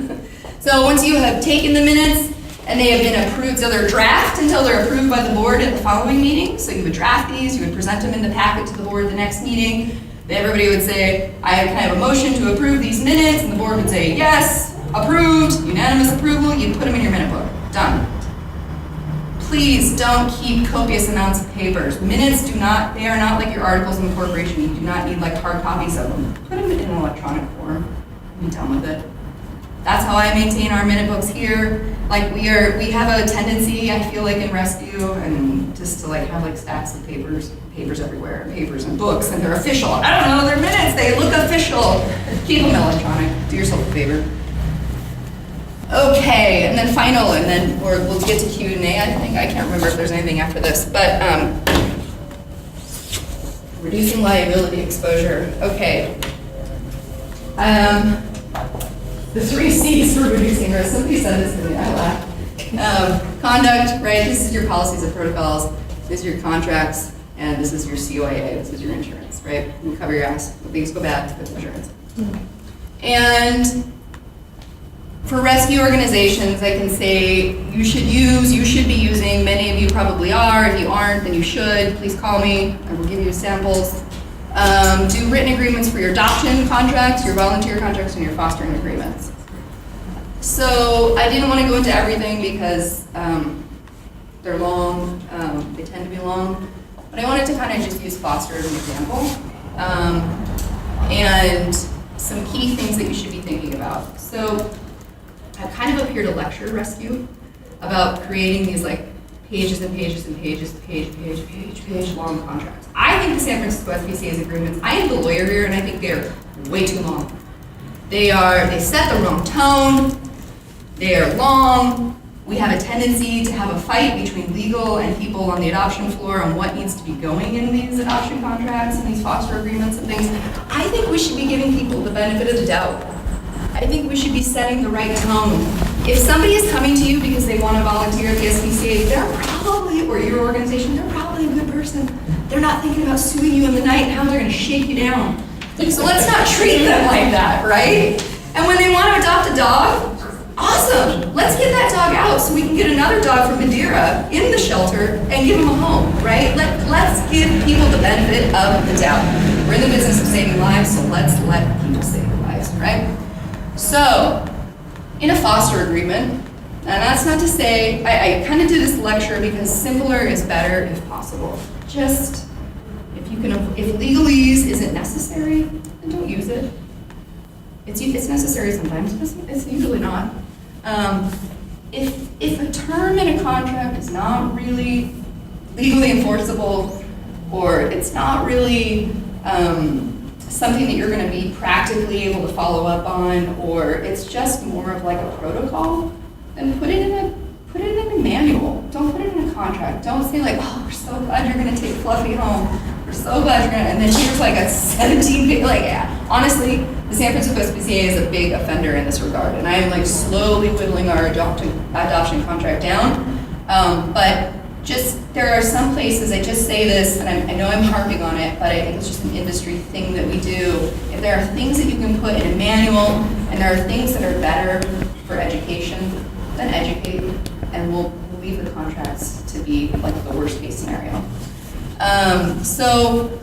So once you have taken the minutes and they have been approved, so they're draft until they're approved by the board at the following meeting. So you would draft these, you would present them in the packet to the board the next meeting. Then everybody would say, I have a motion to approve these minutes, and the board would say, yes, approved, unanimous approval. You'd put them in your minute book. Done. Please don't keep copious amounts of papers. Minutes they are not like your articles of incorporation. You do not need like hard copies of them. Put them in an electronic form and be done with it. That's how I maintain our minute books here. Like we have a tendency, I feel like, in rescue, and just to like have like stacks of papers everywhere, papers and books, and they're official. I don't know, they're minutes, they look official. Keep them electronic, do yourself a favor. Okay, and then final, and then we'll get to Q&A, I think. I can't remember if there's anything after this, but reducing liability exposure. Okay. The 3 C's for reducing risk. Somebody said this to me, I laughed. Conduct, right? This is your policies and protocols. This is your contracts, and this is your COIA. This is your insurance, right? You cover your ass. When things go bad, it's insurance. And for rescue organizations, I can say you should be using, many of you probably are. If you aren't, then you should. Please call me. I will give you samples. Do written agreements for your adoption contracts, your volunteer contracts, and your fostering agreements. So I didn't want to go into everything because they're long, they tend to be long, but I wanted to kind of just use foster as an example, and some key things that you should be thinking about. So I'm kind of up here to lecture rescue about creating these like pages and pages and pages, page long contracts. I think the San Francisco SPCA's agreements, I am the lawyer here, and I think they're way too long. They set the wrong tone, they are long. We have a tendency to have a fight between legal and people on the adoption floor on what needs to be going in these adoption contracts and these foster agreements and things. I think we should be giving people the benefit of the doubt. I think we should be setting the right tone. If somebody is coming to you because they want to volunteer at the SPCA, they're probably, or your organization, they're probably a good person. They're not thinking about suing you in the night and how they're going to shake you down. So let's not treat them like that, right? And when they want to adopt a dog, awesome. Let's get that dog out so we can get another dog from Madeira in the shelter and give them a home, right? Let's give people the benefit of the doubt. We're in the business of saving lives, so let's let people save their lives, right? So, in a foster agreement, and that's not to say, I kind of did this lecture because simpler is better if possible. Just, if legalese isn't necessary, then don't use it. It's necessary sometimes, but it's usually not. If a term in a contract is not really legally enforceable, or it's not really something that you're going to be practically able to follow up on, or it's just more of like a protocol, then put it in a manual. Don't put it in a contract. Don't say like, oh, we're so glad you're going to take Fluffy home. We're so glad you're going to, and then here's like a 17-page, like, yeah. Honestly, the San Francisco SPCA is a big offender in this regard, and I am like slowly whittling our adoption contract down. But just, there are some places, I just say this, and I know I'm harping on it, but I think it's just an industry thing that we do. If there are things that you can put in a manual, and there are things that are better for education, then educate, and we'll leave the contracts to be like the worst case scenario. So,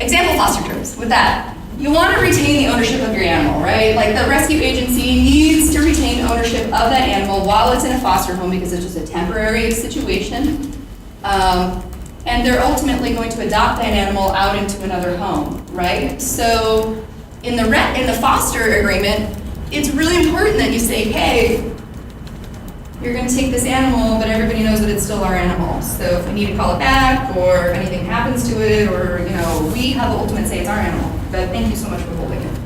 example foster terms, with that. You want to retain the ownership of your animal, right? Like the rescue agency needs to retain ownership of that animal while it's in a foster home because it's just a temporary situation. And they're ultimately going to adopt that animal out into another home, right? So in the foster agreement, it's really important that you say, hey, you're going to take this animal, but everybody knows that it's still our animal. So if we need to call it back or anything happens to it, or we have the ultimate say it's our animal. But thank you so much for holding it.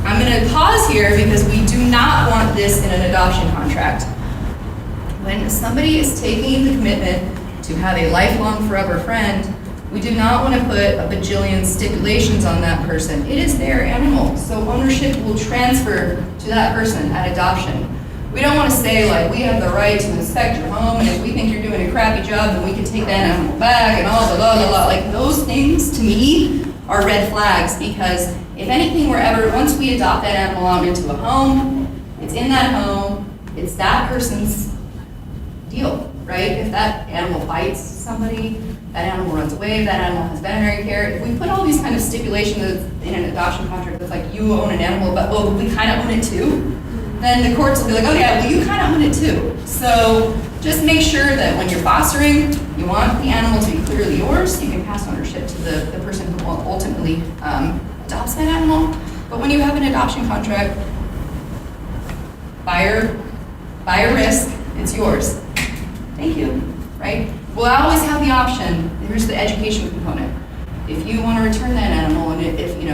I'm going to pause here because we do not want this in an adoption contract. When somebody is taking the commitment to have a lifelong forever friend, we do not want to put a bajillion stipulations on that person. It is their animal, so ownership will transfer to that person at adoption. We don't want to say, like, we have the right to inspect your home, and if we think you're doing a crappy job, then we can take that animal back, and all blah, blah, blah. Like, those things, to me, are red flags, because if anything once we adopt that animal out into a home, it's in that home, it's that person's deal, right? If that animal bites somebody, that animal runs away, that animal has veterinary care. If we put all these kind of stipulations in an adoption contract that's like, you own an animal, but well, we kind of own it too, then the courts will be like, oh yeah, well you kind of own it too. So just make sure that when you're fostering, you want the animal to be clearly yours. You can pass ownership to the person who will ultimately adopts that animal. But when you have an adoption contract, buyer risk, it's yours. Thank you, right? We'll always have the option, here's the education component. If you want to return that animal, and if you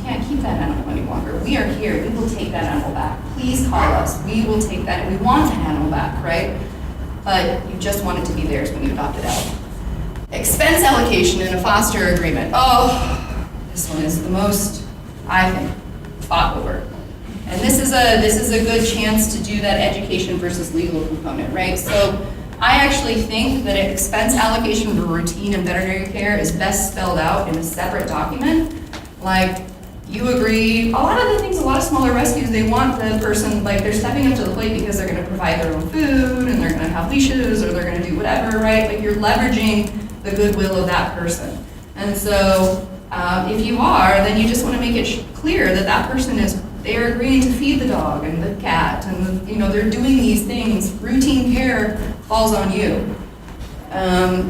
can't keep that animal any longer, we are here, we will take that animal back. Please call us, we will take that, and we want that animal back, right? But you just want it to be theirs when you adopt it out. Expense allocation in a foster agreement. Oh, this one is the most, I think, fought over. And this is a good chance to do that education versus legal component, right? So I actually think that expense allocation for routine and veterinary care is best spelled out in a separate document. Like, you agree, a lot of smaller rescues, they want the person, like, they're stepping up to the plate because they're gonna provide their own food, and they're gonna have leashes, or they're gonna do whatever, right? Like, you're leveraging the goodwill of that person. And so, if you are, then you just wanna make it clear that that person they're agreeing to feed the dog and the cat, and they're doing these things. Routine care falls on you,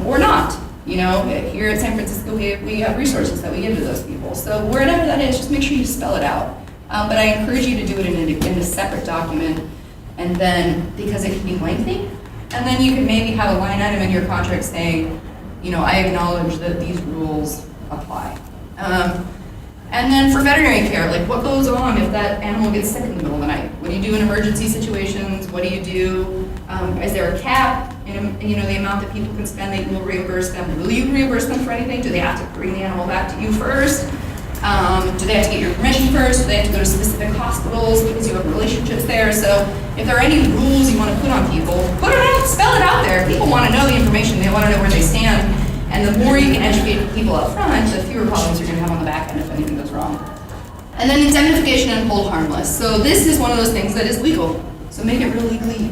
or not. Here at San Francisco, we have resources that we give to those people. So wherever that is, just make sure you spell it out. But I encourage you to do it in a separate document, and then, because it can be lengthy, and then you can maybe have a line item in your contract saying, I acknowledge that these rules apply. And then for veterinary care, like, what goes on if that animal gets sick in the middle of the night? What do you do in emergency situations? What do you do? Is there a cap in the amount that people can spend that you will reimburse them? Will you reimburse them for anything? Do they have to bring the animal back to you first? Do they have to get your permission first? Do they have to go to specific hospitals because you have relationships there? So if there are any rules you want to put on people, put it out, spell it out there. People want to know the information. They want to know where they stand. And the more you can educate people up front, the fewer problems you're going to have on the back end if anything goes wrong. And then indemnification and hold harmless. So this is one of those things that is legal. So make it real legally.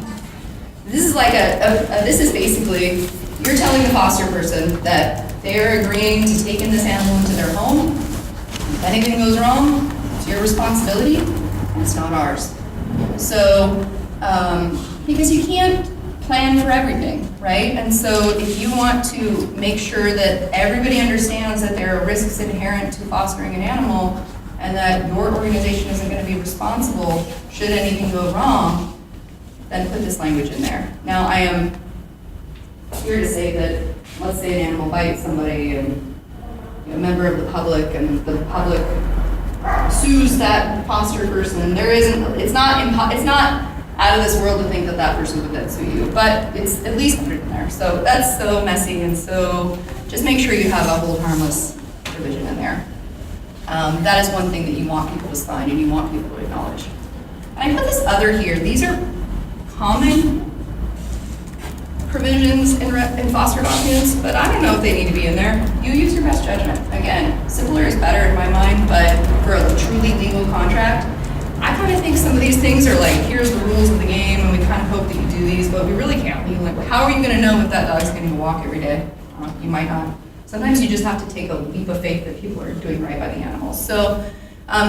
This is like this is basically, you're telling the foster person that they're agreeing to take in this animal into their home. If anything goes wrong, it's your responsibility, and it's not ours. So, because you can't plan for everything, right? And so if you want to make sure that everybody understands that there are risks inherent to fostering an animal, and that your organization isn't going to be responsible should anything go wrong, then put this language in there. Now, I am here to say that, let's say an animal bites somebody, and a member of the public, and the public sues that foster person. It's not out of this world to think that that person would then sue you, but it's at least put it in there. So that's so messy, and so just make sure you have a hold harmless provision in there. That is one thing that you want people to sign and you want people to acknowledge. And I put this other here. These are common provisions in foster documents, but I don't know if they need to be in there. You use your best judgment. Again, simpler is better in my mind, but for a truly legal contract, I kind of think some of these things are like, here's the rules of the game, and we kind of hope that you do these, but we really can't. Like, how are you going to know if that dog's getting a walk every day? You might not. Sometimes you just have to take a leap of faith that people are doing right by the animals. So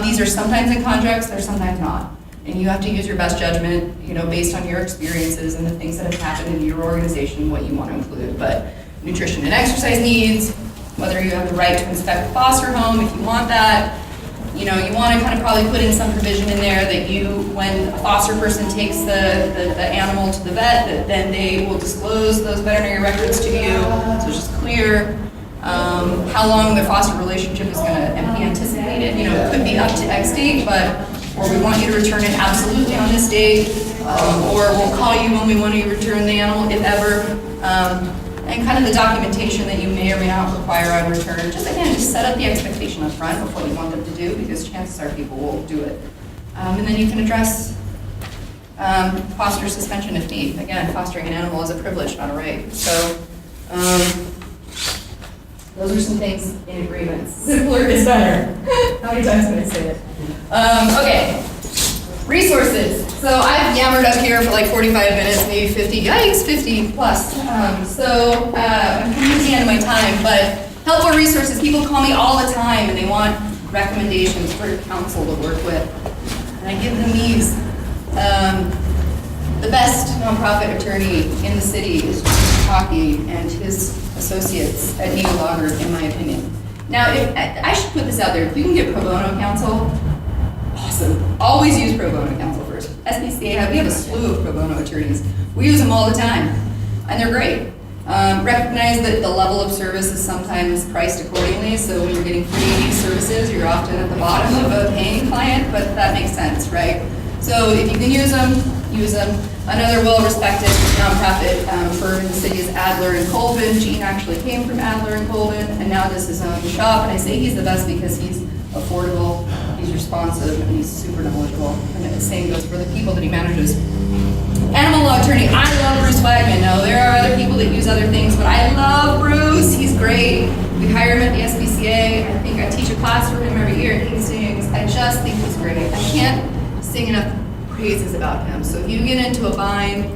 these are sometimes in contracts, they're sometimes not. And you have to use your best judgment, based on your experiences and the things that have happened in your organization, what you want to include. But nutrition and exercise needs, whether you have the right to inspect a foster home, if you want that. You want to kind of probably put in some provision in there that when a foster person takes the animal to the vet, that then they will disclose those veterinary records to you, so it's just clear how long the foster relationship is going to be anticipated. It could be up to X date, or we want you to return it absolutely on this date, or we'll call you when we want you to return the animal, if ever. And kind of the documentation that you may or may not require on return. Just set up the expectation up front of what you want them to do, because chances are people will do it. And then you can address foster suspension if need. Again, fostering an animal is a privilege, not a right. So those are some things in agreements. Simpler is better. How many times can I say it? Okay. Resources. So I've yammered up here for like 45 minutes, maybe 50, yikes, 50 plus. So I'm coming to the end of my time, but helpful resources, people call me all the time and they want recommendations for counsel to work with. And I give them these. The best nonprofit attorney in the city is Jim Hockey and his associates at Neil Loggard, in my opinion. Now, I should put this out there. If you can get pro bono counsel, awesome. Always use pro bono counsel first. SPCA, we have a slew of pro bono attorneys. We use them all the time, and they're great. Recognize that the level of service is sometimes priced accordingly, so when you're getting free services, you're often at the bottom of a paying client, but that makes sense, right? So if you can use them, use them. Another well-respected nonprofit firm in the city is Adler and Colvin. Gene actually came from Adler and Colvin, and now does his own shop, and I say he's the best because he's affordable, he's responsive, and he's super knowledgeable. And the same goes for the people that he manages. Animal law attorney, I love Bruce Wagman. Now, there are other people that use other things, but I love Bruce. He's great. We hire him at the SPCA. I think I teach a class for him every year at Hastings. I just think he's great. I can't sing enough praises about him. So if you get into a bind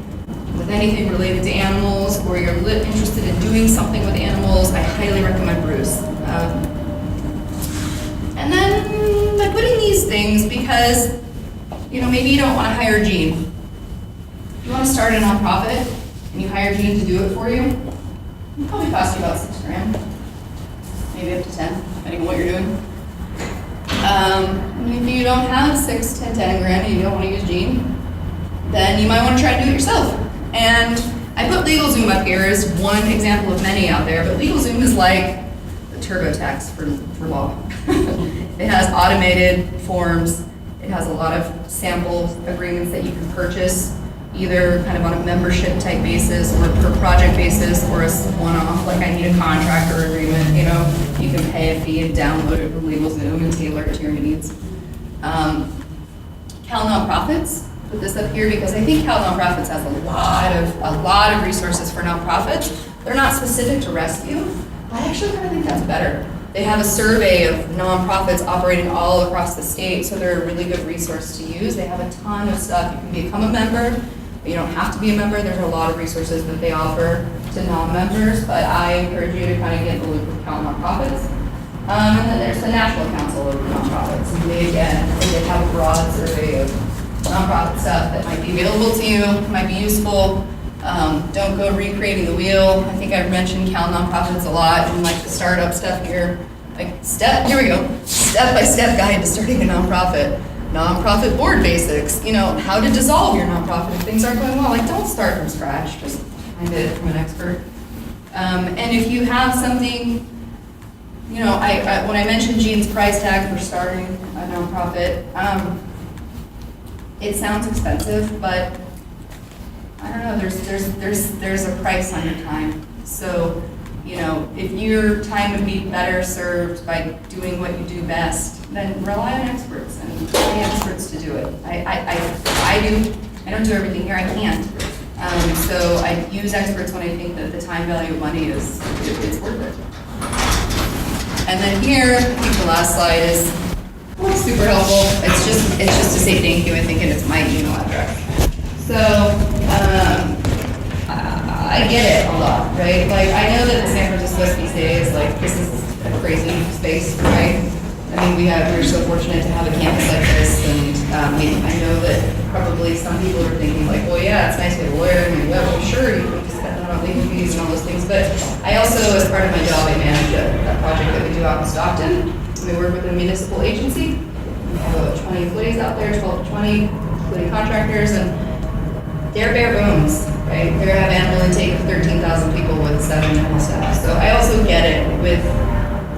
with anything related to animals, or you're interested in doing something with animals, I highly recommend Bruce. And then I put in these things because, maybe you don't want to hire Gene. You want to start a nonprofit and you hire Gene to do it for you, it'll probably cost you about $6,000, maybe up to 10, depending on what you're doing. If you don't have $6,000 to $10,000 and you don't want to use Gene, then you might want to try to do it yourself. And I put LegalZoom up here as one example of many out there, but LegalZoom is like the TurboTax for law. It has automated forms. It has a lot of sample agreements that you can purchase, either kind of on a membership type basis or per project basis, or a one-off, like I need a contractor agreement, you can pay a fee and download it from LegalZoom and tailor it to your needs. Cal Nonprofits, put this up here because I think Cal Nonprofits has a lot of resources for nonprofits. They're not specific to rescue. I actually kind of think that's better. They have a survey of nonprofits operating all across the state, so they're a really good resource to use. They have a ton of stuff. You can become a member. You don't have to be a member. There's a lot of resources that they offer to non-members, but I encourage you to kind of get in the loop with Cal Nonprofits. And then there's the National Council of Nonprofits. And they have a broad survey of nonprofit stuff that might be available to you, might be useful. Don't go recreating the wheel. I think I've mentioned Cal Nonprofits a lot and like the startup stuff here. Here we go. Step-by-step guide to starting a nonprofit. Nonprofit board basics, how to dissolve your nonprofit if things aren't going well. Don't start from scratch, just find it from an expert. And if you have something, when I mentioned Gene's price tag for starting a nonprofit, it sounds expensive, but I don't know, there's a price on your time. So, if your time would be better served by doing what you do best, then rely on experts and pay experts to do it. I do. I don't do everything here. I can't. So I use experts when I think that the time value of money it's worth it. And then here, I think the last slide is super helpful. It's just to say thank you, I think, and it's my email address. So I get it a lot, right? I know that the San Francisco SPCA is this is a crazy space, right? We're so fortunate to have a campus like this, and I know that probably some people are thinking well, yeah, it's nice to have a lawyer, and well, sure, you can just spend that on legal fees and all those things, but I also, as part of my job, I manage a project that we do out in Stockton. We work with a municipal agency. We have about 20 employees out there, 12 to 20, including contractors, and they're bare bones, right? They have animal intake of 13,000 people with 7 animal staff. So I also get it with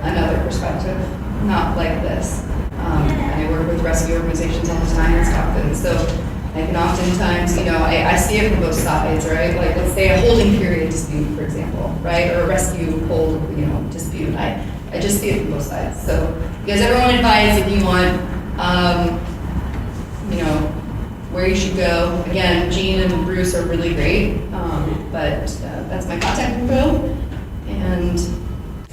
another perspective, not like this. I work with rescue organizations all the time in Stockton, so I can oftentimes, I see it from both sides, right? Let's say a holding period dispute, for example, right? Or a rescue hold, dispute. I just see it from both sides. So you guys ever want advice if you want, where you should go. Again, Gene and Bruce are really great, but that's my contact info. And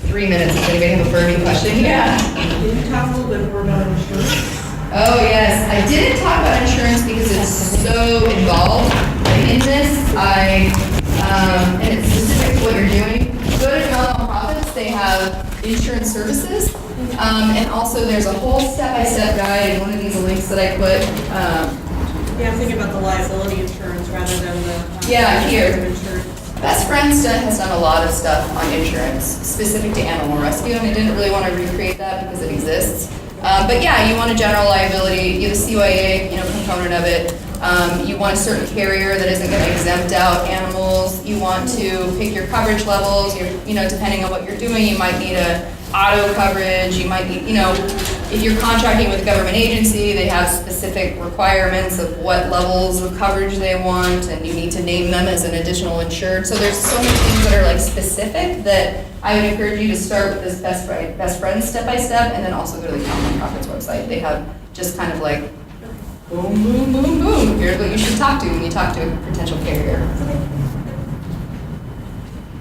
3 minutes, if anybody have a burning question. Yeah. Can you talk a little bit more about insurance? Oh yes, I didn't talk about insurance because it's so involved in this. And it's specific to what you're doing. Go to nonprofits, they have insurance services. And also there's a whole step-by-step guide in one of these links that I put. I'm thinking about the liability insurance rather than the here. insurance. Best Friends has done a lot of stuff on insurance specific to animal rescue, and I didn't really want to recreate that because it exists. But yeah, you want a general liability, you have a CYA, component of it. You want a certain carrier that isn't going to exempt out animals. You want to pick your coverage levels. Depending on what you're doing, you might need a auto coverage. You might need, if you're contracting with a government agency, they have specific requirements of what levels of coverage they want, and you need to name them as an additional insured. So there's so many things that are like specific that I would encourage you to start with this best friends step-by-step, and then also go to the nonprofit's website. They have just kind of like boom, boom, boom, boom. Here's what you should talk to when you talk to a potential carrier.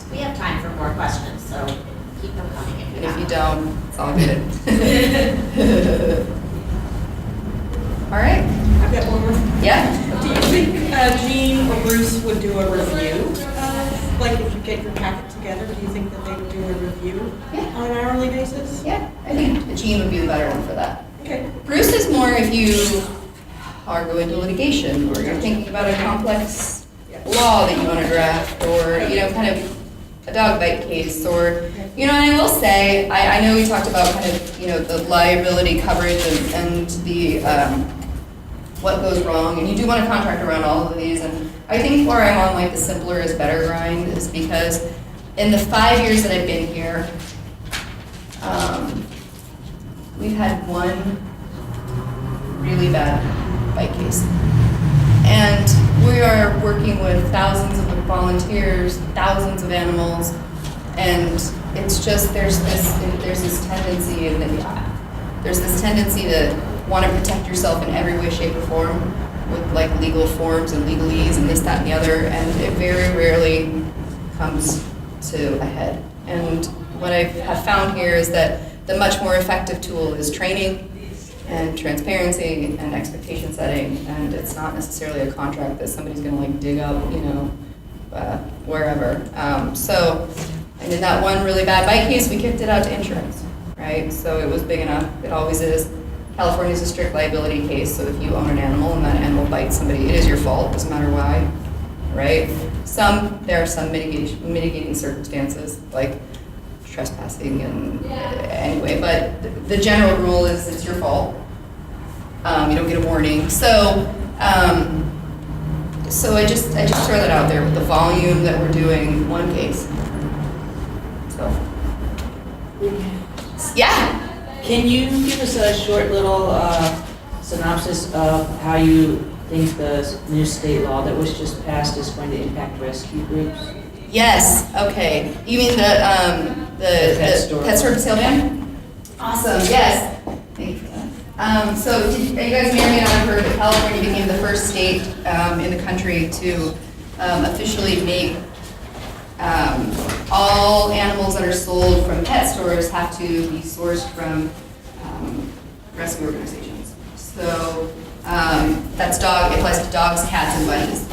We have time for more questions, so keep them coming if you If have. you don't, it's all good. All right. I've got one more. Yeah. Do you think Jean or Bruce would do a review? Like if you get your packet together, do you think that they would do a review on an hourly basis? Yeah, I think Gene would be the better one for that. Okay. Bruce is more if you are going to litigation, or you're thinking about a complex law that you want to draft, or, kind of a dog bite case, or, and I will say, I know we talked about kind of, the liability coverage and the, what goes wrong, and you do want to contract around all of these, and I think where I'm on like the simpler is better grind is because in the 5 years that I've been here, we've had one really bad bite case. And we are working with thousands of volunteers, thousands of animals, and it's just, there's this tendency to want to protect yourself in every way, shape, or form with like legal forms and legalese and this, that, and the other, and it very rarely comes to a head. And what I have found here is that the much more effective tool is training and transparency and expectation setting, and it's not necessarily a contract that somebody's gonna like dig up, wherever. And in that one really bad bite case, we kicked it out to insurance, right? So it was big enough, it always is. California's a strict liability case, so if you own an animal and that animal bites somebody, it is your fault, doesn't matter why, right? There are some mitigating circumstances, like trespassing and anyway, but the general rule is it's your fault. You don't get a warning. So I just throw that out there with the volume that we're doing one case. So yeah. Can you give us a short little synopsis of how you think the new state law that was just passed is going to impact rescue groups? Yes. Okay. You mean the pet store sale ban? Awesome. Yes. Thank you for that. So you guys may or may not have heard that California became the first state in the country to officially make all animals that are sold from pet stores have to be sourced from rescue organizations. So it applies to dogs, cats, and bunnies.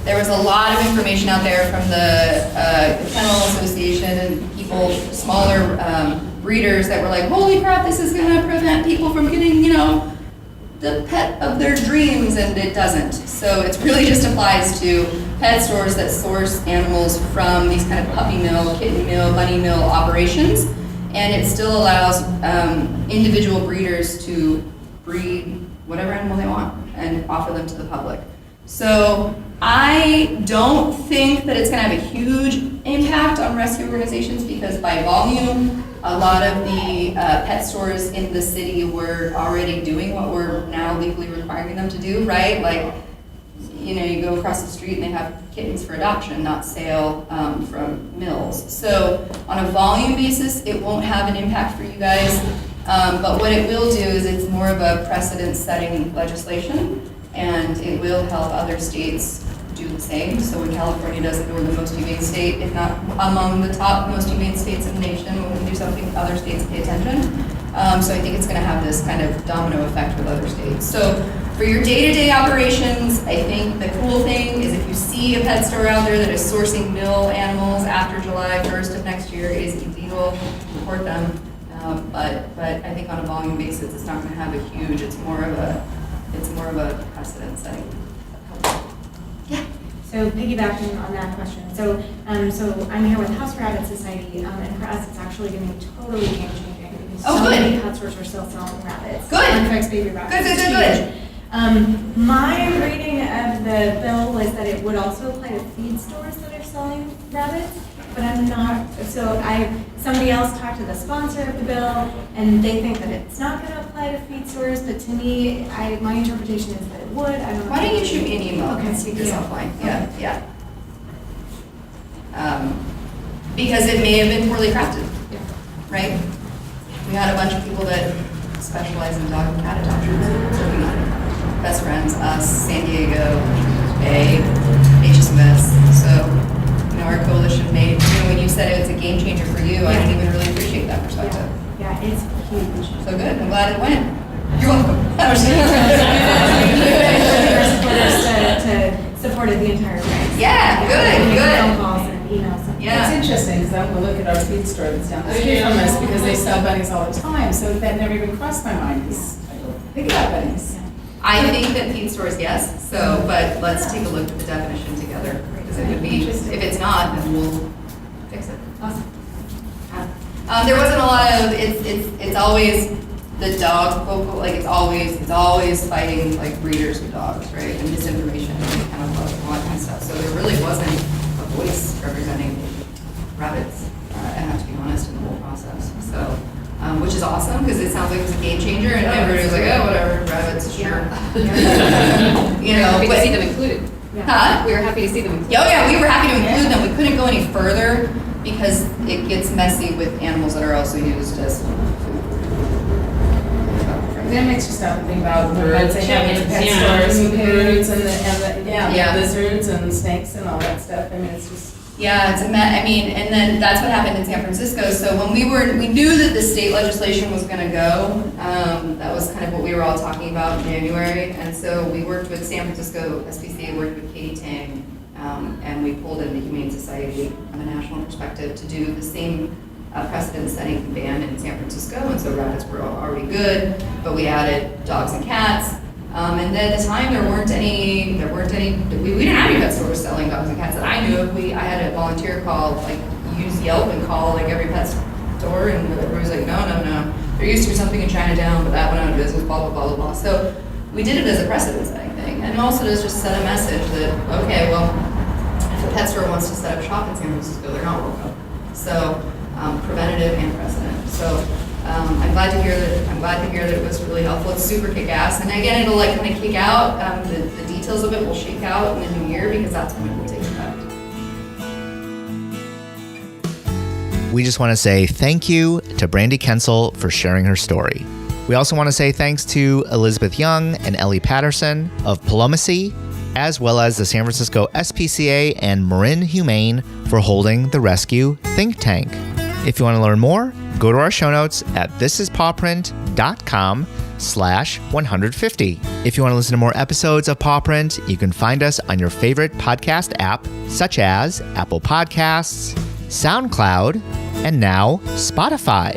There was a lot of information out there from the Kennel Association and people, smaller breeders that were like, holy crap, this is gonna prevent people from getting, the pet of their dreams, and it doesn't. So it really just applies to pet stores that source animals from these kind of puppy mill, kitten mill, bunny mill operations. And it still allows individual breeders to breed whatever animal they want and offer them to the public. So I don't think that it's going to have a huge impact on rescue organizations because by volume, a lot of the pet stores in the city were already doing what we're now legally requiring them to do, right? Like, you go across the street and they have kittens for adoption, not sale from mills. So on a volume basis, it won't have an impact for you guys. But what it will do is it's more of a precedent-setting legislation, and it will help other states do the same. So when California does it, we're the most humane state, if not among the top most humane states in the nation. When we do something, other states pay attention. So I think it's going to have this kind of domino effect with other states. So for your day-to-day operations, I think the cool thing is if you see a pet store out there that is sourcing mill animals after July 1st of next year, it is illegal, report them. But I think on a volume basis, it's not going to have a huge. It's more of a precedent setting. Yeah. So piggybacking on that question, so I'm here with House Rabbit Society, and for us, it's actually going to be totally game changing because so many pet stores are still selling rabbits. Good. Unfixed baby rabbits. Good. My reading of the bill was that it would also apply to feed stores that are selling rabbits, but I'm not, somebody else talked to the sponsor of the bill, and they think that it's not going to apply to feed stores, but to me, my interpretation is that it would. I don't know. Why don't you shoot me an email? Okay, Let's take this yeah. offline. Okay. Yeah. Because it may have been poorly crafted, Yeah. right? We had a bunch of people that specialize in dog and cat adoptions. Best Friends, us, San Diego, Bay, HSMS. So, our coalition made, when you said it's a game changer for you, I didn't even really appreciate that perspective. Yeah, it's huge. So good, I'm glad it went. You're welcome. Supported the entire race. Yeah, good. Phone calls and emails. Yeah. It's interesting, because I'm going to look at our feed store that's down the street from us, because they sell bunnies all the time, so that never even crossed my mind, because I don't think about bunnies. I think that feed stores, yes, so, but let's take a look at the definition together, because it would be, if it's not, then we'll fix it. Awesome. There wasn't a lot of, it's always the dog, like it's always fighting like breeders of dogs, right, and disinformation and kind of all that kind of stuff, so there really wasn't a voice representing rabbits, I have to be honest, in the whole process, so. Which is awesome, because it sounds like it was a game changer, and everybody was like, oh, whatever, rabbits, sure. Happy to see them included. Huh? We were happy to see them included. Oh yeah, we were happy to include them. We couldn't go any further because it gets messy with animals that are also used as food. That makes you stop and think about birds, they have in the pet stores, and the birds, and the lizards, and snakes, and all that stuff, I mean, it's just. Yeah, and then that's what happened in San Francisco. So when we knew that the state legislation was going to go. That was kind of what we were all talking about in January. And so we worked with San Francisco SPCA, worked with Katie Tang, and we pulled in the Humane Society on a national perspective to do the same precedent-setting ban in San Francisco. And so rabbits were already good, but we added dogs and cats. And at the time, there weren't any, we didn't have any pet stores selling dogs and cats that I knew of. I had a volunteer call, like use Yelp and call like every pet store, and everybody was like, no. There used to be something in Chinatown, but that went out of business, blah, blah, blah, blah, blah. So we did it as a precedent-setting thing. And also to just set a message that, okay, well, if a pet store wants to set up shop in San Francisco, they're not welcome. So preventative and precedent. So I'm glad to hear that it was really helpful. It's super kick-ass, and again, it'll like kind of kick out. The details of it will shake out in the new year because that's when it will take effect. We just want to say thank you to Brandy Kuentzel for sharing her story. We also want to say thanks to Elizabeth Young and Ellie Paterson of Palomacy, as well as the San Francisco SPCA and Marin Humane for holding the rescue think tank. If you want to learn more, go to our show notes at thisispawprint.com/150. If you want to listen to more episodes of Paw Print, you can find us on your favorite podcast app, such as Apple Podcasts, SoundCloud, and now Spotify.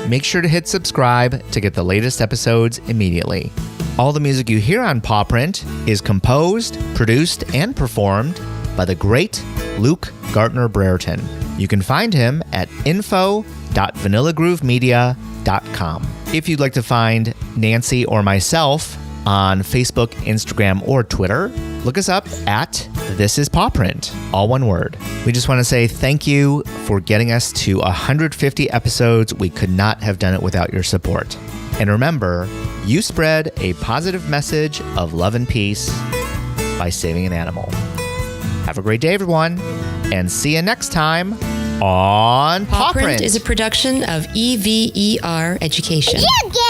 Make sure to hit subscribe to get the latest episodes immediately. All the music you hear on Paw Print is composed, produced, and performed by the great Luke Gartner Brereton. You can find him at info.vanillagroovemedia.com. If you'd like to find Nancy or myself on Facebook, Instagram, or Twitter, look us up at This Is Paw Print, all one word. We just want to say thank you for getting us to 150 episodes. We could not have done it without your support. And remember, you spread a positive message of love and peace by saving an animal. Have a great day, everyone, and see you next time on Paw Print. Paw Print is a production of EVER Education. You get